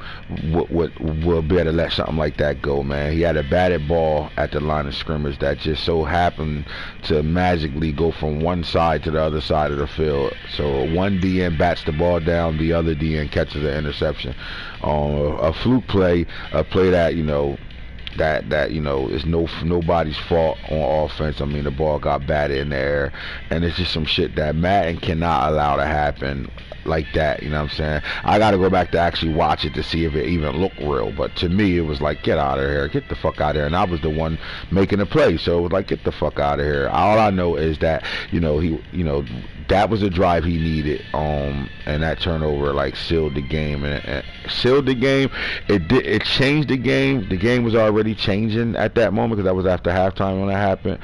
will be able to let something like that go, man. He had a batted ball at the line of scrimmage that just so happened to magically go from one side to the other side of the field. So one DN bats the ball down, the other DN catches the interception. A fluke play, a play that, you know, that you know is nobody's fault on offense. I mean, the ball got batted in the air, and it's just some shit that Madden cannot allow to happen like that. You know what I'm saying? I got to go back to actually watch it to see if it even looked real. But to me, it was like, get out of here, get the fuck out of here. And I was the one making the play, so it was like, get the fuck out of here. All I know is that that was a drive he needed, and that turnover like sealed the game, and sealed the game. It changed the game. The game was already changing at that moment because that was after halftime when that happened.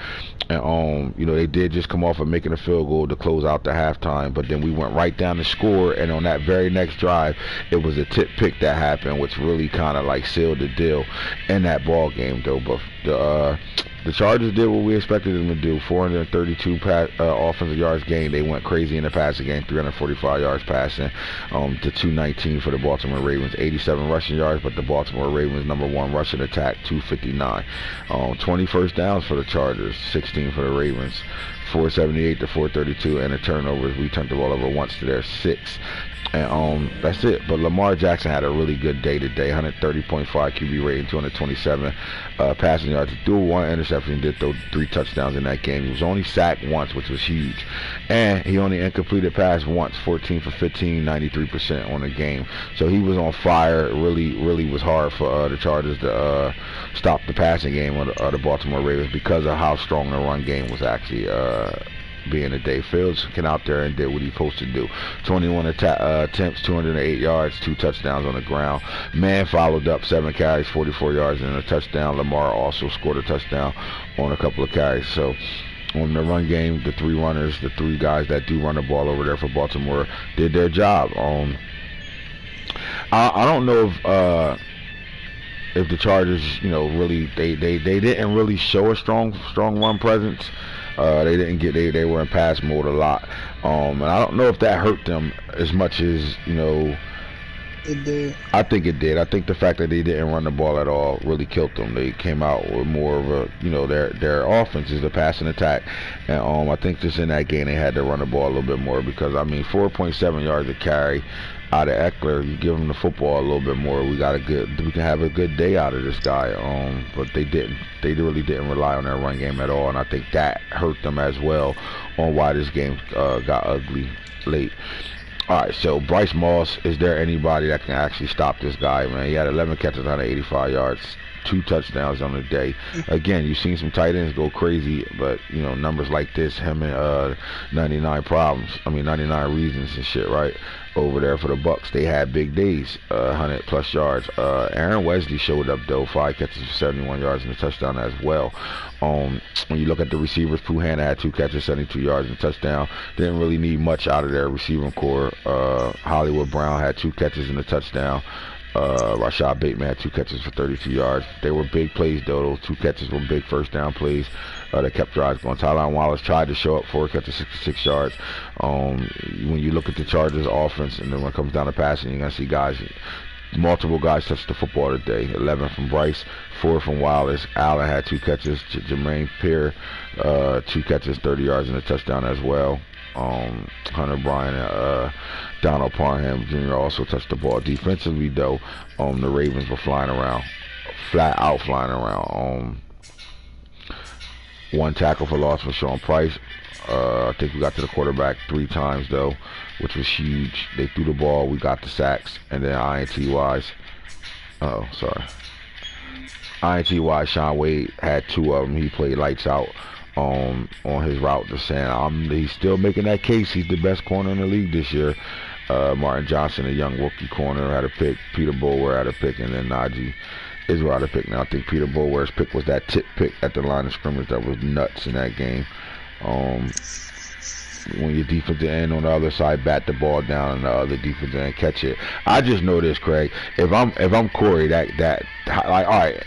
And they did just come off of making a field goal to close out the halftime, but then we went right down the score, and on that very next drive, it was a tip pick that happened, which really kind of like sealed the deal in that ball game, though. But the Chargers did what we expected them to do. 432 offensive yards gained. They went crazy in the passing game. 345 yards passing to 219 for the Baltimore Ravens. 87 rushing yards, but the Baltimore Ravens #1 rushing attack, 259. 20 first downs for the Chargers, 16 for the Ravens. 478 to 432, and the turnovers. We turned the ball over once to their 6. And that's it. But Lamar Jackson had a really good day today. 130.5 QB rating, 227 passing yards. Threw 1 interception, did throw 3 touchdowns in that game. He was only sacked once, which was huge. And he only incompleted pass once, 14 for 15, 93% on the game. So he was on fire. It really was hard for the Chargers to stop the passing game of the Baltimore Ravens because of how strong the run game was actually being today. Fields came out there and did what he supposed to do. 21 attempts, 208 yards, 2 touchdowns on the ground. Man followed up, 7 carries, 44 yards and a touchdown. Lamar also scored a touchdown on a couple of carries. So On the run game, the three runners, the three guys that do run the ball over there for Baltimore did their job. I don't know if the Chargers, really they didn't really show a strong run presence. They didn't get they were in pass mode a lot, and I don't know if that hurt them as much as It did. I think it did. I think the fact that they didn't run the ball at all really killed them. They came out with more of a, their offense is a passing attack, and I think just in that game they had to run the ball a little bit more because 4.7 yards a carry out of Eckler. You give him the football a little bit more, we can have a good day out of this guy. But they didn't. They really didn't rely on their run game at all, and I think that hurt them as well on why this game got ugly late. All right, so Bryce Moss, is there anybody that can actually stop this guy, man? He had 11 catches on 85 yards, 2 touchdowns on the day. Again, you've seen some tight ends go crazy, but, numbers like this, him and 99 reasons and shit, right? Over there for the Bucks, they had big days, 100+ yards. Aaron Wesley showed up, though, 5 catches for 71 yards and a touchdown as well. When you look at the receivers, Puhan had 2 catches, 72 yards and a touchdown. Didn't really need much out of their receiving core. Hollywood Brown had 2 catches and a touchdown. Rashad Bateman had 2 catches for 32 yards. They were big plays, though. Those 2 catches were big first down plays that kept drives going. Tylan Wallace tried to show up 4 catches, 66 yards. When you look at the Chargers offense, and then when it comes down to passing, you're going to see multiple guys touch the football today. 11 from Bryce, 4 from Wallace. Allen had 2 catches. Jermaine Pierre, 2 catches, 30 yards and a touchdown as well. Hunter Bryan and Donald Parham Jr. also touched the ball. Defensively, though, the Ravens were flying around, flat out flying around. 1 tackle for loss for Sean Price. I think we got to the quarterback 3 times, though, which was huge. They threw the ball, we got the sacks, and then INT-wise, Sean Wade had 2 of them. He played lights out on his route to saying he's still making that case. He's the best corner in the league this year. Martin Johnson, a young rookie corner, had a pick. Peter Bulwer had a pick, and then Najee Israel had a pick. Now I think Peter Bulwer's pick was that tip pick at the line of scrimmage that was nuts in that game. When your defensive end on the other side bat the ball down and the other defensive end catch it. I just know this, Craig. If I'm Corey, all right.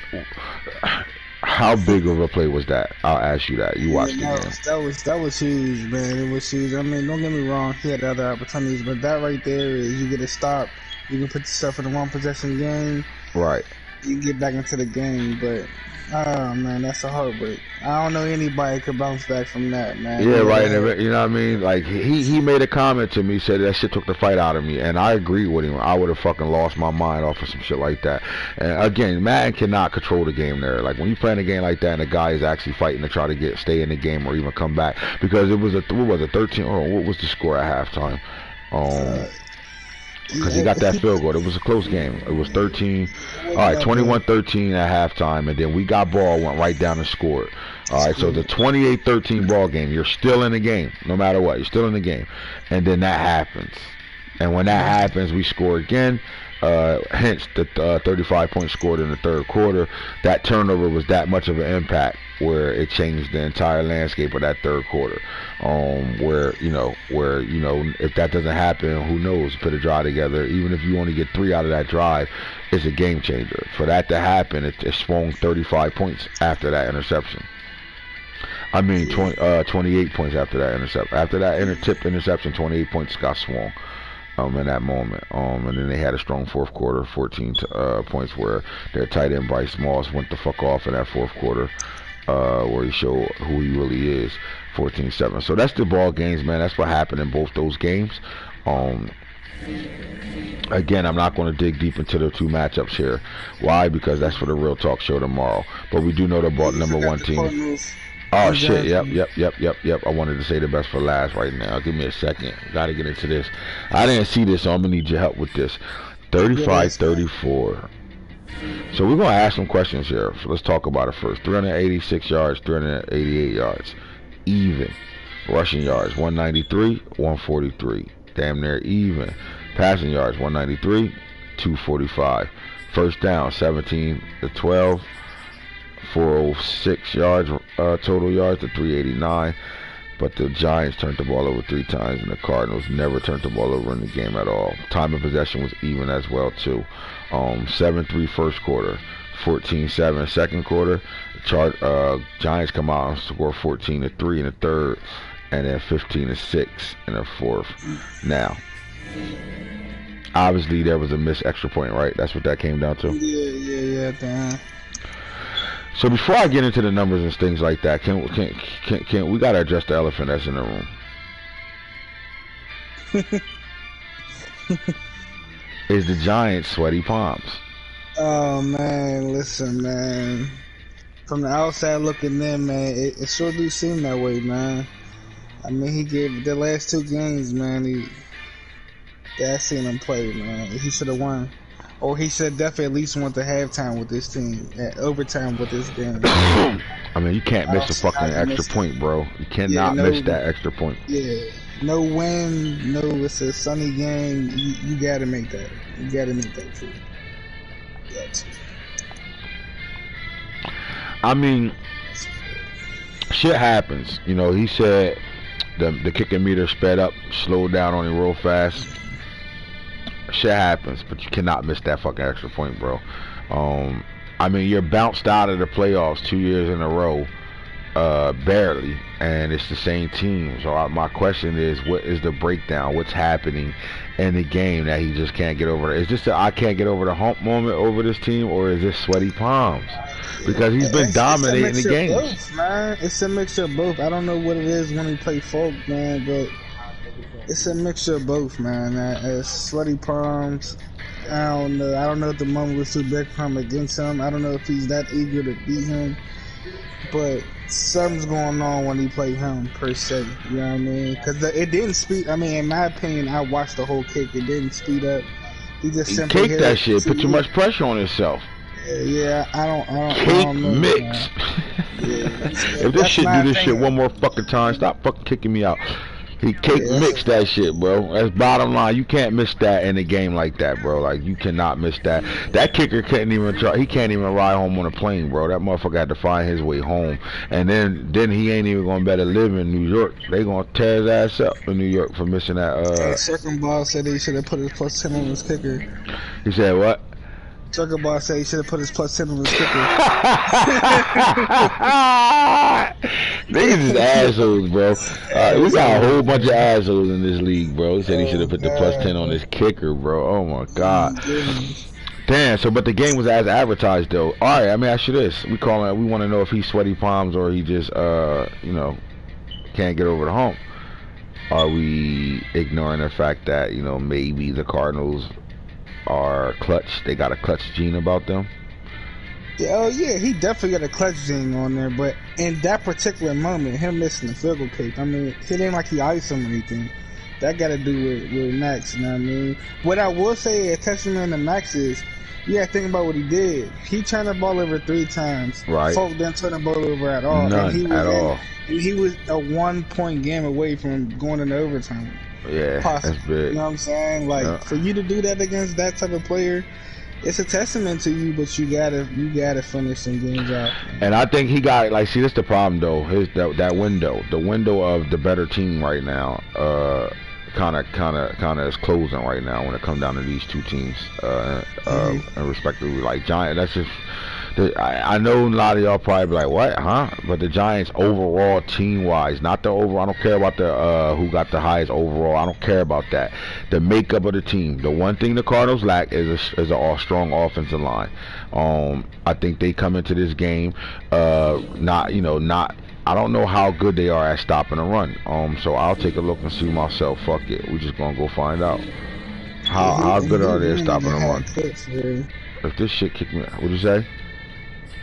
How big of a play was that? I'll ask you that. You watched the game. That was huge, man. It was huge. Don't get me wrong. He had other opportunities, but that right there is you get a stop. You can put yourself in a 1-possession game. Right. You can get back into the game, but man, that's a heartbreak. I don't know anybody could bounce back from that, man. Yeah, right. You know what I mean? Like he made a comment to me, said that shit took the fight out of me, and I agree with him. I would have fucking lost my mind off of some shit like that. And again, Madden cannot control the game there. Like when you playing a game like that, and the guy is actually fighting to try to stay in the game or even come back, because it was 13. What was the score at halftime? Because he got that field goal. It was a close game. It was 13. All right, 21-13 at halftime, and then we got ball, went right down and scored. All right, so the 28-13 ball game, you're still in the game, no matter what. You're still in the game, and then that happens. And when that happens, we score again. Hence the 35-point scored in the third quarter. That turnover was that much of an impact where it changed the entire landscape of that third quarter. Where if that doesn't happen, who knows? Put a drive together. Even if you only get 3 out of that drive, it's a game changer. For that to happen, it swung 35 points after that interception. 28 points after that interception. After that tipped interception, 28 points got swung. In that moment, and then they had a strong fourth quarter, 14 points, where their tight end Bryce Moss went the fuck off in that fourth quarter, where he showed who he really is, 14-7. So that's the ball games, man. That's what happened in both those games. Again, I'm not going to dig deep into the 2 matchups here. Why? Because that's for the Real Talk show tomorrow. But we do know the number 1 team. Oh shit, yep. I wanted to say the best for last right now. Give me a second. Gotta get into this. I didn't see this, so I'm gonna need your help with this. 35-34. So we're gonna ask some questions here. So let's talk about it first. 386 yards, 388 yards. Even. Rushing yards, 193, 143. Damn near even. Passing yards, 193, 245. First down, 17-12. 406 yards total yards to 389. But the Giants turned the ball over 3 times, and the Cardinals never turned the ball over in the game at all. Time of possession was even as well, too. 7-3 first quarter, 14-7 second quarter. Giants come out and score 14-3 in the third, and then 15-6 in the fourth. Now, obviously, there was a missed extra point, right? That's what that came down to? Yeah, damn. So before I get into the numbers and things like that, can we gotta address the elephant that's in the room? Is the Giants sweaty palms? Oh man, listen, man. From the outside looking in, man, it sure do seem that way, man. I mean, he gave the last 2 games, man. I seen him play, man. He should have won. Or he should definitely at least went to halftime with this team, at overtime with this game. I mean, you can't miss a fucking extra point, bro. You cannot miss that extra point. Yeah, no win, no, it's a sunny game. You gotta make that. You gotta make that true. I mean, shit happens. You know, he said the kicking meter sped up, slowed down on him real fast. Shit happens, but you cannot miss that fucking extra point, bro. I mean, you're bounced out of the playoffs 2 years in a row, barely, and it's the same team. So my question is, what is the breakdown? What's happening in the game that he just can't get over? Is this I can't get over the hump moment over this team, or is this sweaty palms? Because he's been dominating the games. Both, man. It's a mixture of both. I don't know what it is when he play folk, man, but it's a mixture of both, man. Sweaty palms. I don't know. I don't know if the moment was too big for him against him. I don't know if he's that eager to beat him. But something's going on when he played him, per se. You know what I mean? Because it didn't speed. I mean, in my opinion, I watched the whole kick. It didn't speed up. He just simply cake that shit. Put too much pressure on himself. Yeah, I don't Cake know, mix. If this shit do this shit one more fucking time, stop fucking kicking me out. He mixed that shit, bro. That's bottom line. You can't miss that in a game like that, bro. Like, you cannot miss that. That kicker couldn't even try. He can't even ride home on a plane, bro. That motherfucker had to find his way home. And then he ain't even gonna better live in New York. They gonna tear his ass up in New York for missing that. Second ball said he should have put his plus 10 on his kicker. He said what? Sucker Ball said he should have put his plus 10 on his kicker. Niggas is assholes, bro. We got a whole bunch of assholes in this league, bro. He said he should have put the plus 10 on his kicker, bro. Oh my god. Damn. So, but the game was as advertised, though. All right. I mean, ask you this: we want to know if he's sweaty palms or he just, you know, can't get over the hump. Are we ignoring the fact that, you know, maybe the Cardinals are clutch? They got a clutch gene about them. Yeah, oh yeah, he definitely got a clutch gene on there, but in that particular moment, him missing the field goal kick, I mean, it ain't like he iced him or anything. That got to do with Max, you know what I mean? What I will say, a testament to Max is, you got to think about what he did. He turned the ball over 3 times. Right. Folk didn't turn the ball over at all. None at all. He was a 1-point game away from going into overtime. Yeah, Possibly. that's big. You know what I'm saying? Like, for you to do that against that type of player, it's a testament to you, but you gotta finish some games out. And I think he got, like, see, this the problem though. That window, the window of the better team right now, kind of is closing right now when it comes down to these two teams, and respectively, like Giants. That's just. I know a lot of y'all probably be like, what, huh? But the Giants overall, team-wise, not the overall. I don't care about the who got the highest overall. I don't care about that. The makeup of the team. The one thing the Cardinals lack is a strong offensive line. I think they come into this game not. I don't know how good they are at stopping a run. So I'll take a look and see myself. Fuck it. We're just gonna go find out. How good are they at stopping a run? If this shit kicked me, what'd you say?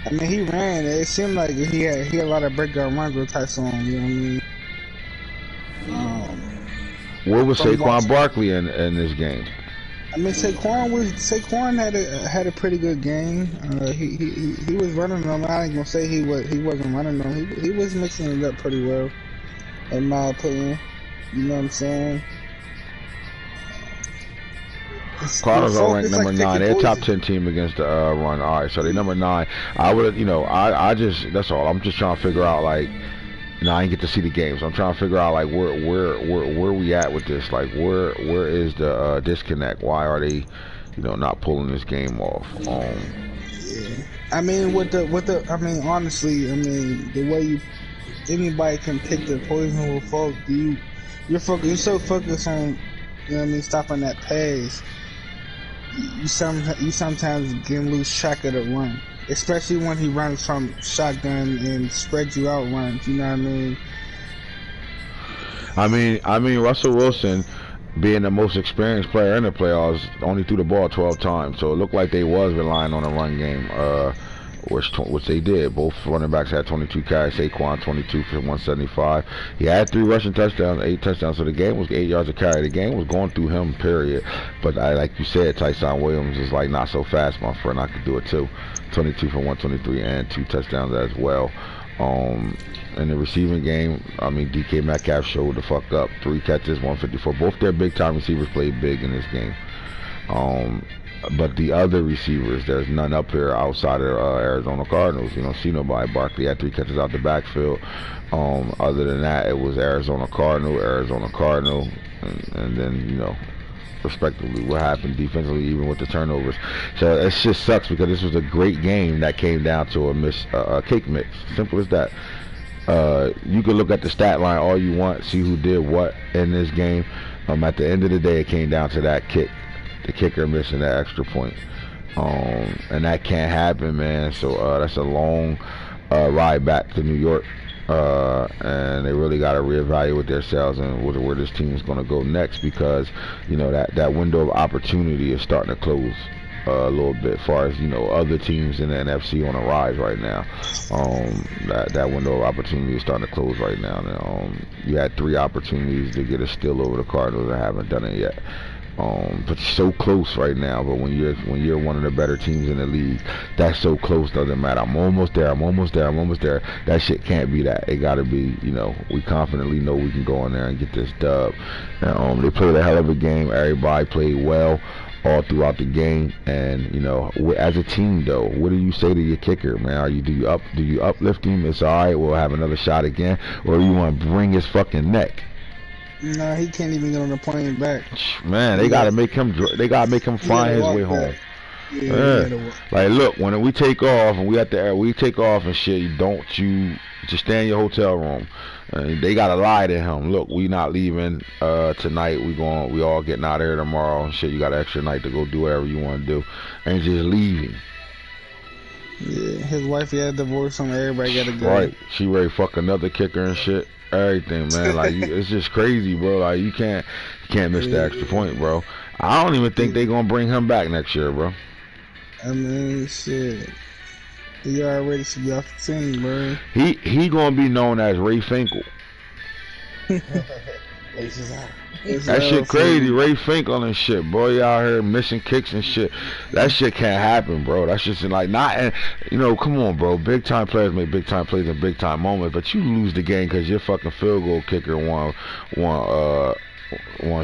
I mean, he ran. It seemed like he had a lot of breakout runs with Tyson. You know what I mean? Where was Saquon Barkley in this game? I mean, Saquon had a pretty good game. He was running them. I ain't gonna say he wasn't running them. He was mixing it up pretty well, in my opinion. You know what I'm saying? Cardinals are Folk, ranked it's number like 9. picking They're top poison. 10 team against the run. All right, so they number 9. I would, I just that's all. I'm just trying to figure out like, I didn't get to see the games. I'm trying to figure out like where we at with this. Like where is the disconnect? Why are they, not pulling this game off? Yeah. I mean, I mean, honestly, I mean, the way anybody can pick the poison with Folk, you're so focused on, what I mean, stopping that pass. You sometimes can lose track of the run, especially when he runs from shotgun and spreads you out runs. You know what I mean? I mean, Russell Wilson, being the most experienced player in the playoffs, only threw the ball 12 times. So it looked like they was relying on a run game, which they did. Both running backs had 22 carries. Saquon 22 for 175. He had 3 rushing touchdowns, 8 touchdowns. So the game was 8 yards a carry. The game was going through him, period. But like you said, Tyson Williams is like not so fast, my friend. I could do it too. 22 for 123 and 2 touchdowns as well. In the receiving game, I mean, DK Metcalf showed the fuck up. 3 catches, 154. Both their big-time receivers played big in this game. But the other receivers, there's none up here outside of Arizona Cardinals. You don't see nobody. Barkley had 3 catches out the backfield. Other than that, it was Arizona Cardinal, and then, respectively, what happened defensively, even with the turnovers. So it just sucks because this was a great game that came down to a cake mix. Simple as that. You can look at the stat line all you want, see who did what in this game. At the end of the day, it came down to that kick, the kicker missing that extra point. And that can't happen, man. So that's a long ride back to New York. And they really got to reevaluate themselves and where this team is going to go next, because that window of opportunity is starting to close a little bit, as far as other teams in the NFC on a rise right now. That window of opportunity is starting to close right now. You had 3 opportunities to get a steal over the Cardinals and haven't done it yet. But so close right now. But when you're one of the better teams in the league, that's so close doesn't matter. I'm almost there. That shit can't be that. It gotta be, we confidently know we can go in there and get this dub. And, they played a hell of a game. Everybody played well all throughout the game. And as a team though, what do you say to your kicker, man? Do you uplift him? It's all right. We'll have another shot again, or you want to bring his fucking neck? Nah, he can't even get on the plane back. Man, they gotta make him. They gotta make him find his way home. Yeah. Like, look, when we take off and we take off and shit. Don't you just stay in your hotel room? They gotta lie to him. Look, we not leaving tonight. We all getting out of here tomorrow and shit. You got an extra night to go do whatever you want to do, and just leaving. Yeah, his wife had divorced him. Everybody gotta go. Right, she ready to fuck another kicker and shit. Everything, man. Like, it's just crazy, bro. Like, you can't miss the extra point, bro. I don't even think they gonna bring him back next year, bro. I mean, shit. He already should be off the team, bro. He gonna be known as Ray Finkel. That shit crazy, Ray Finkel and shit, boy. You out here missing kicks and shit. That shit can't happen, bro. That's just like not, and come on, bro. Big time players make big time plays in big time moments, but you lose the game because your fucking field goal kicker want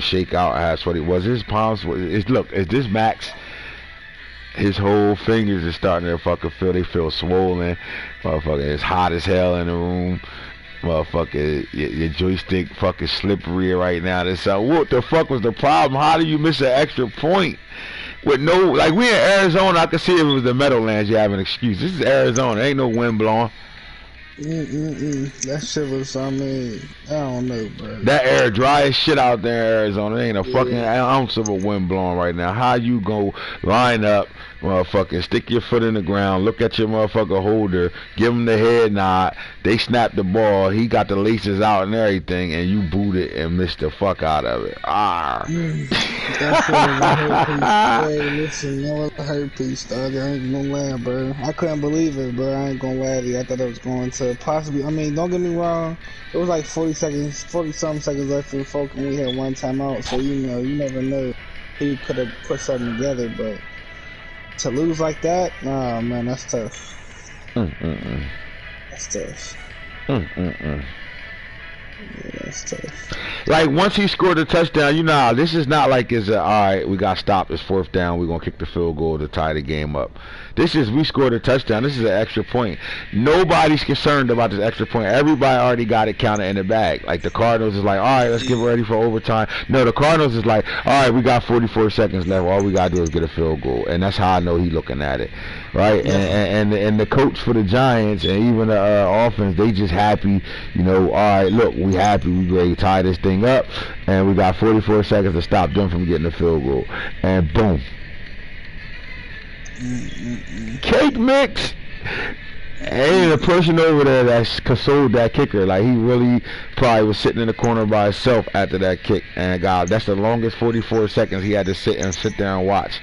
shake out. That's what it was. His palms. Look, is this Max? His whole fingers is starting to fucking feel swollen. Motherfucker, it's hot as hell in the room. Motherfucker, your joystick fucking slippery right now. What the fuck was the problem? How do you miss an extra point? With we in Arizona, I could see if it was the Meadowlands, you have an excuse. This is Arizona, ain't no wind blowing. That shit was, I don't know, bro. That air dry as shit out there in Arizona. There ain't a fucking ounce of a wind blowing right now. How you go line up, motherfucker, stick your foot in the ground, look at your motherfucker holder, give him the head nod, they snap the ball, he got the laces out and everything, and you boot it and miss the fuck out of it. That listen, that was a hurt piece, dog. I ain't gonna lie, bro. I couldn't believe it, bro. I ain't gonna lie to you. I thought it was going to possibly, don't get me wrong, it was like 40-something seconds left for the folk, and we had one timeout, so you never know who could have put something together, but to lose like that, oh man, that's tough. That's tough. Yeah, that's tough. like once he scored a touchdown, you know, how this is not like it's all right. We got stopped. It's 4th down. We're gonna kick the field goal to tie the game up. This is we scored a touchdown. This is an extra point. Nobody's concerned about this extra point. Everybody already got it counted in the bag. Like the Cardinals is like, all right, let's get ready for overtime. No, the Cardinals is like, all right, we got 44 seconds left. All we gotta do is get a field goal, and that's how I know he looking at it, right? And the coach for the Giants and even the offense, they just happy. You know, all right, look, we happy. We ready to tie this thing up, and we got 44 seconds to stop them from getting the field goal, and boom. Cake mix. Ain't a person over there that's consoled that kicker. Like he really probably was sitting in the corner by himself after that kick. And God, that's the longest 44 seconds he had to sit there and watch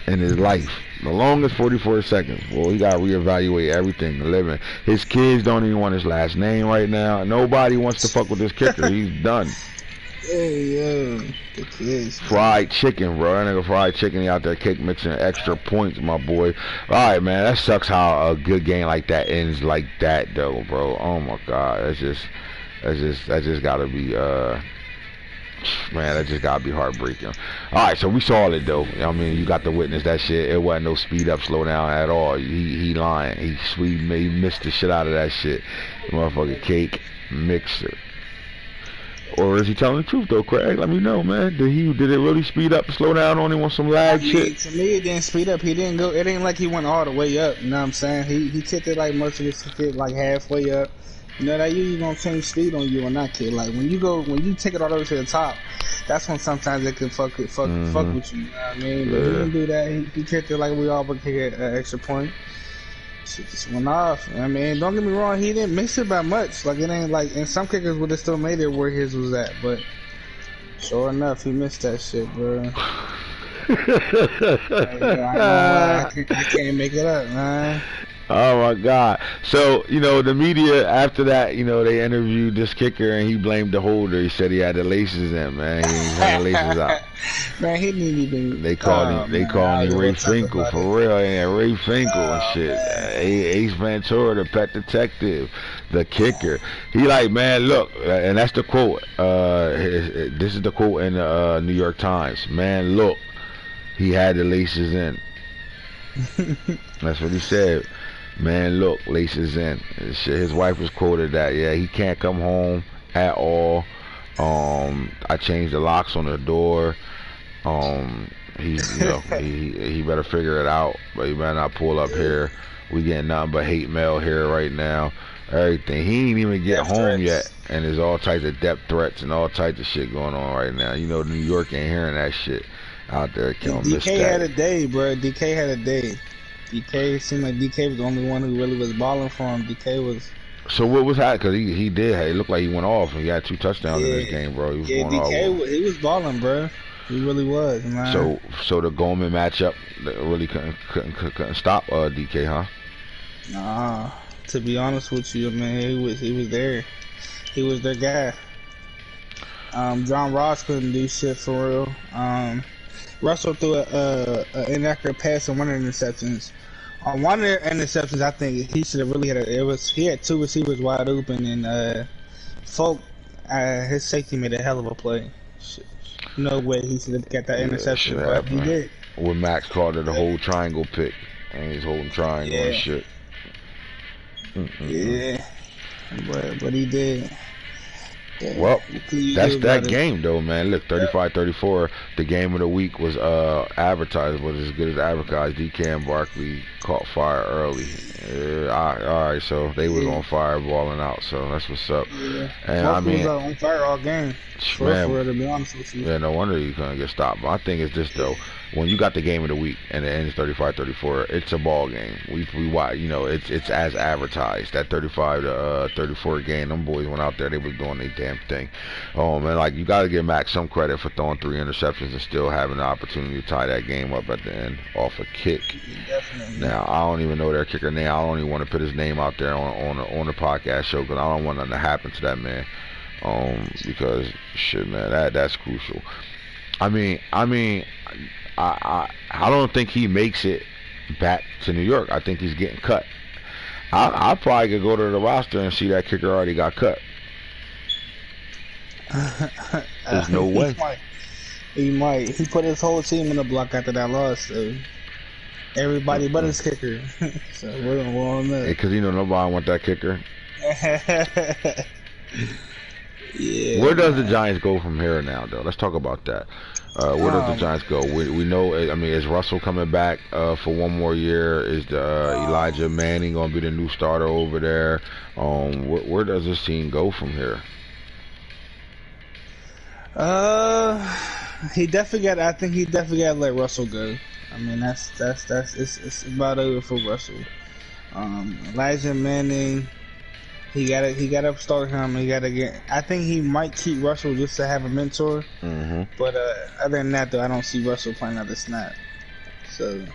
in his life. The longest 44 seconds. Well, he got to reevaluate everything. Living. His kids don't even want his last name right now. Nobody wants to fuck with this kicker. He's done. Yeah, the kids. Fried chicken, bro. That nigga fried chicken, he out there cake mixing extra points, my boy. Alright, man, that sucks how a good game like that ends like that, though, bro. Oh my God, that just gotta be, man, that just gotta be heartbreaking. Alright, so we saw it, though. I mean, you got to witness that shit. It wasn't no speed up, slow down at all. He lying. He missed the shit out of that shit. Motherfucking cake mixer. Or is he telling the truth though, Craig? Let me know, man. Did it really speed up, slow down on him on some lag shit? To me, it didn't speed up. He didn't go. It ain't like he went all the way up. You know what I'm saying? He kicked it like most of his kick like halfway up. You know that usually gonna change speed on you on that kick. Like when you take it all the way to the top, that's when sometimes it can fuck with you. You know what I mean? But he didn't do that. He kicked it like we all would kick an extra point. Shit just went off. I mean, don't get me wrong, he didn't miss it by much. Like it ain't like, and some kickers would have still made it where his was at, but sure enough, he missed that shit, bro. I can't make it up, man. Oh my God. So, you know, the media after that, you know, they interviewed this kicker and he blamed the holder. He said he had the laces in, man. He had the laces out. Man, he didn't even. They called him Ray Finkel for real. And Ray Finkel and shit. Ace Ventura, the pet detective, the kicker. He like, man, look, and that's the quote. This is the quote in the New York Times. Man, look, he had the laces in. That's what he said. Man, look, laces in. His wife was quoted that, yeah, he can't come home at all. I changed the locks on the door. He better figure it out, but he better not pull up here. We getting nothing but hate mail here right now. Everything. He ain't even get home yet, and there's all types of death threats and all types of shit going on right now. You know, New York ain't hearing that shit out there. DK had a day, bro. DK had a day. DK seemed like DK was the only one who really was balling for him. DK was. So what was that? Because he did. It looked like he went off and he had 2 touchdowns in this game, bro. He was going DK, off. He was balling, bro. He really was, man. So the Goldman matchup really couldn't stop DK, huh? Nah. To be honest with you, man, he was there. He was their guy. John Ross couldn't do shit for real. Russell threw an inaccurate pass on one of the interceptions. On one of the interceptions, I think he should have really had he had 2 receivers wide open, and Folk, his safety made a hell of a play. No way he should have got that interception, but he did. When Max called it a whole triangle pick, and he's holding triangle and shit. Yeah, but he did. Yeah. Well, that's that game though, man. Look, 35-34. The game of the week was advertised, was as good as advertised. DK and Barkley caught fire early. All right, so they was on fire, balling out. So that's what's up. Yeah. And I mean, was on fire all game. Man, for to be honest with you. Yeah, no wonder you couldn't get stopped. My thing is this though. When you got the game of the week and it ends 35-34, it's a ball game. We watch, you know, it's as advertised. That 35-34 game, them boys went out there, they was doing their damn thing. Oh man, like you got to give Max some credit for throwing 3 interceptions and still having the opportunity to tie that game up at the end off a kick. Definitely. Now I don't even know their kicker name. I don't even want to put his name out there on the podcast show because I don't want nothing to happen to that man. Because shit, man, that's crucial. I mean. I don't think he makes it back to New York. I think he's getting cut. I probably could go to the roster and see that kicker already got cut. There's no way. He might. He put his whole team in the block after that loss. So everybody but his kicker. So we're on that. Because nobody want that kicker. Yeah. Where does the Giants go from here now, though? Let's talk about that. Where does the Giants go? We know. I mean, is Russell coming back for one more year? Is Elijah Manning going to be the new starter over there? Where does this team go from here? He definitely got. I think he definitely got to let Russell go. I mean, it's about over for Russell. Elijah Manning. He gotta start him. He gotta get. I think he might keep Russell just to have a mentor. But other than that, though, I don't see Russell playing another snap. So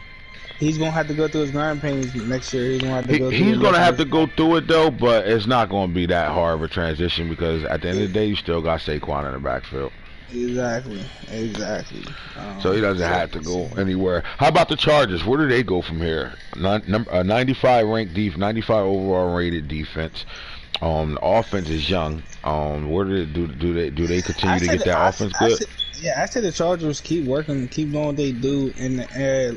he's gonna have to go through his growing pains next year. He's gonna have to go. He's gonna have to go through it though, but it's not gonna be that hard of a transition because at the end of the day, you still got Saquon in the backfield. Exactly. So he doesn't have to go anywhere. How about the Chargers? Where do they go from here? 95 ranked defense, 95 overall rated defense. The offense is young. Where do they continue to get that offense good? I said the Chargers keep working, keep doing what they do, and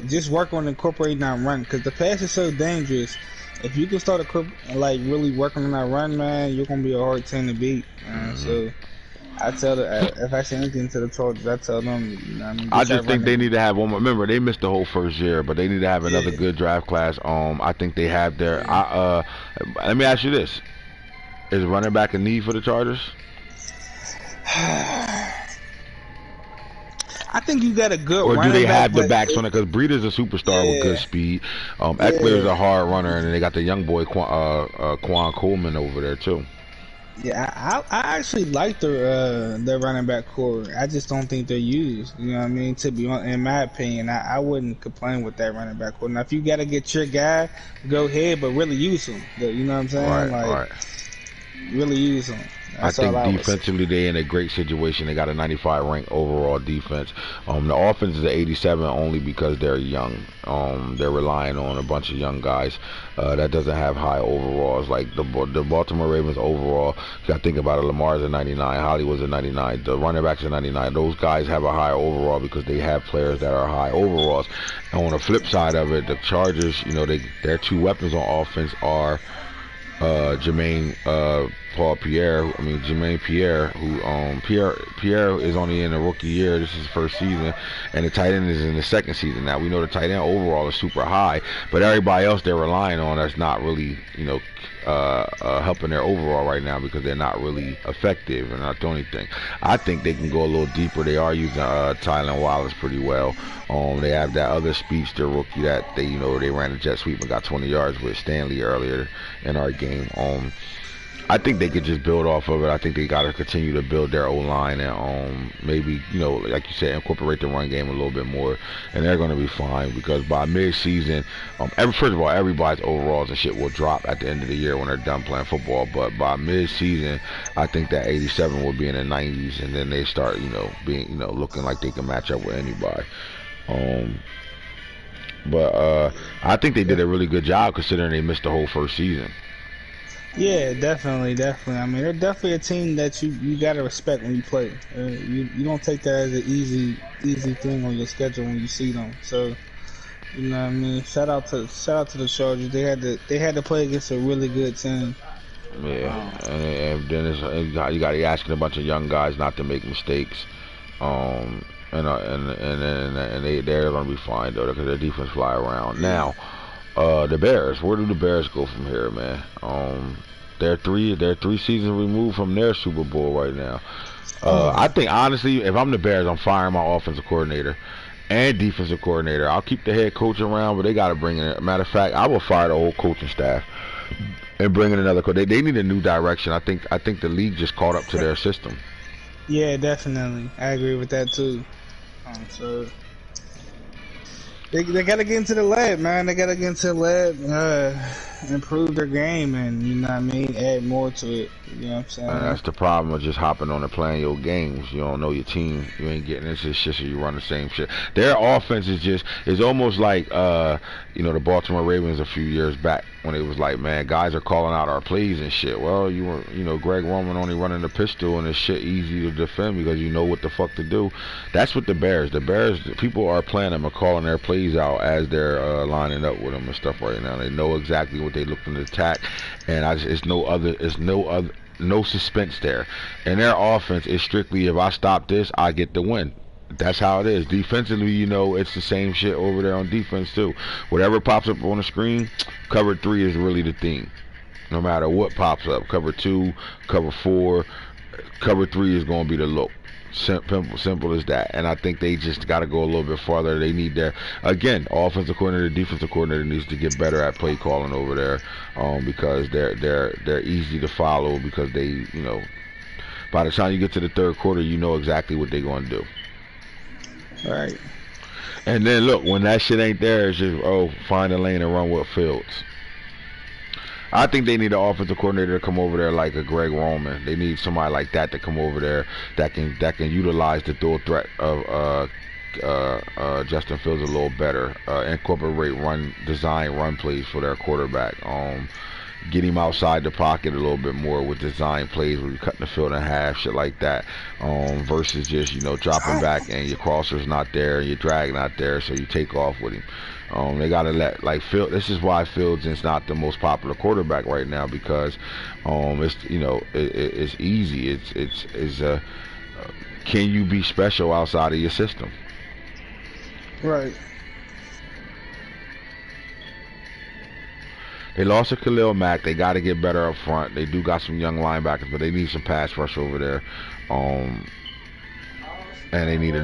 just work on incorporating that run because the pass is so dangerous. If you can start really working on that run, man, you're gonna be a hard team to beat. So. I tell if I say anything to the Chargers, I tell them. I just think they need to have one more. Remember, they missed the whole first year, but they need to have another good draft class. I think they have their. Let me ask you this: is running back a need for the Chargers? I think you got a good. Or do they have the backs on it? Because Breeder's a superstar with good speed. Eckler's a hard runner, and then they got the young boy Quan Coleman over there too. Yeah, I actually like their running back core. I just don't think they're used. You know what I mean? To be honest, in my opinion, I wouldn't complain with that running back core. Now, if you got to get your guy, go ahead, but really use him. You know what I'm saying? Right. Really use him. I think defensively they're in a great situation. They got a 95 ranked overall defense. The offense is an 87 only because they're young. They're relying on a bunch of young guys that doesn't have high overalls. Like the Baltimore Ravens overall, you got to think about it. Lamar's a 99, Hollywood's a 99, the running backs are 99. Those guys have a high overall because they have players that are high overalls. And on the flip side of it, the Chargers, their two weapons on offense are Jermaine Pierre, who Pierre is only in a rookie year. This is his first season, and the tight end is in the second season. Now we know the tight end overall is super high, but everybody else they're relying on that's not really helping their overall right now because they're not really effective and not doing anything. I think they can go a little deeper. They are using Tylan Wallace pretty well. They have that other speedster rookie that they ran a jet sweep and got 20 yards with Stanley earlier in our game. I think they could just build off of it. I think they got to continue to build their O-line and maybe, like you said, incorporate the run game a little bit more, and they're going to be fine because by mid-season, first of all, everybody's overalls and shit will drop at the end of the year when they're done playing football, but by mid-season, I think that 87 will be in the 90s, and then they start, being, looking like they can match up with anybody. But I think they did a really good job considering they missed the whole first season. Yeah, definitely. I mean, they're definitely a team that you gotta respect when you play. You don't take that as an easy thing on your schedule when you see them. So, you know what I mean. Shout out to the Chargers. They had to play against a really good team. Yeah, and then you got to be asking a bunch of young guys not to make mistakes. And they're gonna be fine though because their defense fly around now. The Bears. Where do the Bears go from here, man? They're three seasons removed from their Super Bowl right now. I think honestly, if I'm the Bears, I'm firing my offensive coordinator and defensive coordinator. I'll keep the head coach around, but they got to bring in. Matter of fact, I will fire the whole coaching staff and bring in another coach. They need a new direction. I think the league just caught up to their system. Yeah, definitely. I agree with that too. They gotta get into the lab, man. They gotta get into the lab, improve their game, and you know what I mean, add more to it. You know what I'm And saying? that's the problem with just hopping on and playing your games. You don't know your team. You ain't getting into this shit, so you run the same shit. Their offense is just, it's almost like, the Baltimore Ravens a few years back when it was like, man, guys are calling out our plays and shit. Well, Greg Roman only running the pistol and it's shit easy to defend because you know what the fuck to do. That's what the Bears, people are playing them and calling their plays out as they're lining up with them and stuff right now. They know exactly what they looking to attack, and no suspense there. And their offense is strictly, if I stop this, I get the win. That's how it is. Defensively, it's the same shit over there on defense too. Whatever pops up on the screen, cover 3 is really the theme. No matter what pops up, cover 2, cover 4, cover 3 is going to be the look. Simple as that. And I think they just got to go a little bit farther. They need their, again, offensive coordinator, defensive coordinator needs to get better at play calling over there, because they're easy to follow because they, by the time you get to the third quarter, you know exactly what they're going to do. Right. And then look, when that shit ain't there, it's just, find a lane and run with Fields. I think they need an offensive coordinator to come over there like a Greg Roman. They need somebody like that to come over there that can utilize the dual threat of Justin Fields a little better. Incorporate run plays for their quarterback. Get him outside the pocket a little bit more with design plays where you're cutting the field in half, shit like that. Versus just dropping back and your crosser's not there, your drag not there, so you take off with him. They gotta let Field. This is why Fields is not the most popular quarterback right now because it's easy. It's can you be special outside of your system? Right. They lost to Khalil Mack. They got to get better up front. They do got some young linebackers, but they need some pass rush over there. And they need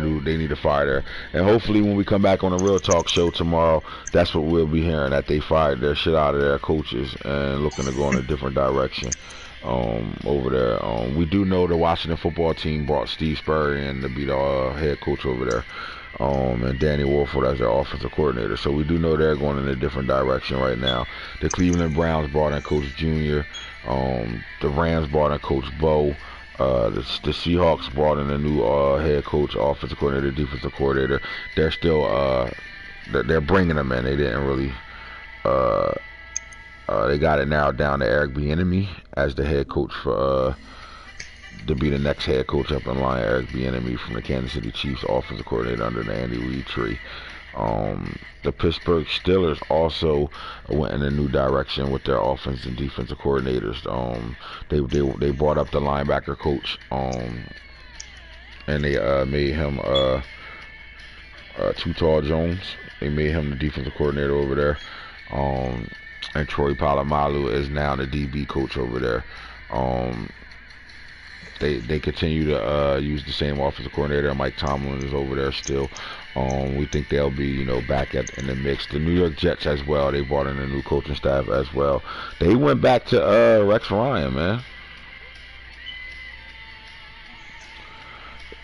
a fire there. And hopefully when we come back on the Real Talk show tomorrow, that's what we'll be hearing, that they fired their shit out of their coaches and looking to go in a different direction over there. We do know the Washington football team brought Steve Spurrier in to be the head coach over there. And Danny Wolford as their offensive coordinator. So we do know they're going in a different direction right now. The Cleveland Browns brought in Coach Jr. The Rams brought in Coach Bo. The Seahawks brought in a new head coach, offensive coordinator, defensive coordinator. They're still they're bringing them in. They didn't really they got it narrowed down to Eric Bieniemy as the head coach for to be the next head coach up in line. Eric Bieniemy from the Kansas City Chiefs, offensive coordinator under the Andy Reid tree. The Pittsburgh Steelers also went in a new direction with their offense and defensive coordinators. They brought up the linebacker coach, and they made him Too Tall Jones. They made him the defensive coordinator over there. And Troy Polamalu is now the DB coach over there. They continue to use the same offensive coordinator. Mike Tomlin is over there still. We think they'll be, back in the mix. The New York Jets as well. They brought in a new coaching staff as well. They went back to Rex Ryan, man.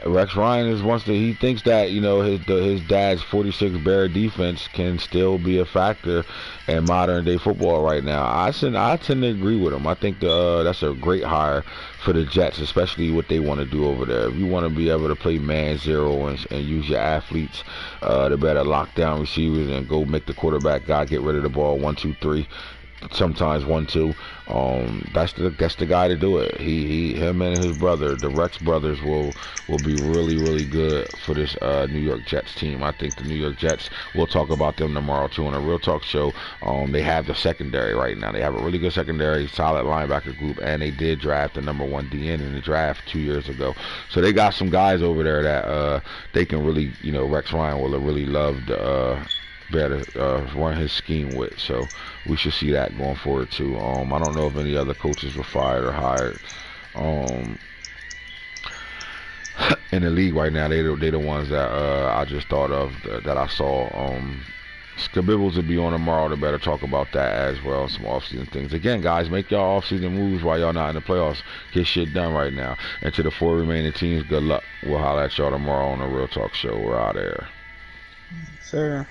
Rex Ryan is he thinks that his dad's 46 Bear defense can still be a factor in modern day football right now. I tend to agree with him. I think that's a great hire for the Jets, especially what they want to do over there. If you want to be able to play man zero and use your athletes, to better lock down receivers and go make the quarterback guy get rid of the ball 1, 2, 3. Sometimes 1, 2. That's the guy to do it. Him and his brother, the Rex brothers, will be really, really good for this New York Jets team. I think the New York Jets, we'll talk about them tomorrow too on a Real Talk show. They have the secondary right now. They have a really good secondary, solid linebacker group, and they did draft the number 1 DN in the draft 2 years ago. So they got some guys over there that they can really, Rex Ryan will really love to better run his scheme with. So we should see that going forward too. I don't know if any other coaches were fired or hired in the league right now. They the ones that I just thought of that I saw. Skibibbles will be on tomorrow to better talk about that as well, some offseason things. Again, guys, make y'all offseason moves while y'all not in the playoffs. Get shit done right now. And to the 4 remaining teams, good luck. We'll holler at y'all tomorrow on the Real Talk show. We're out of here. Sir.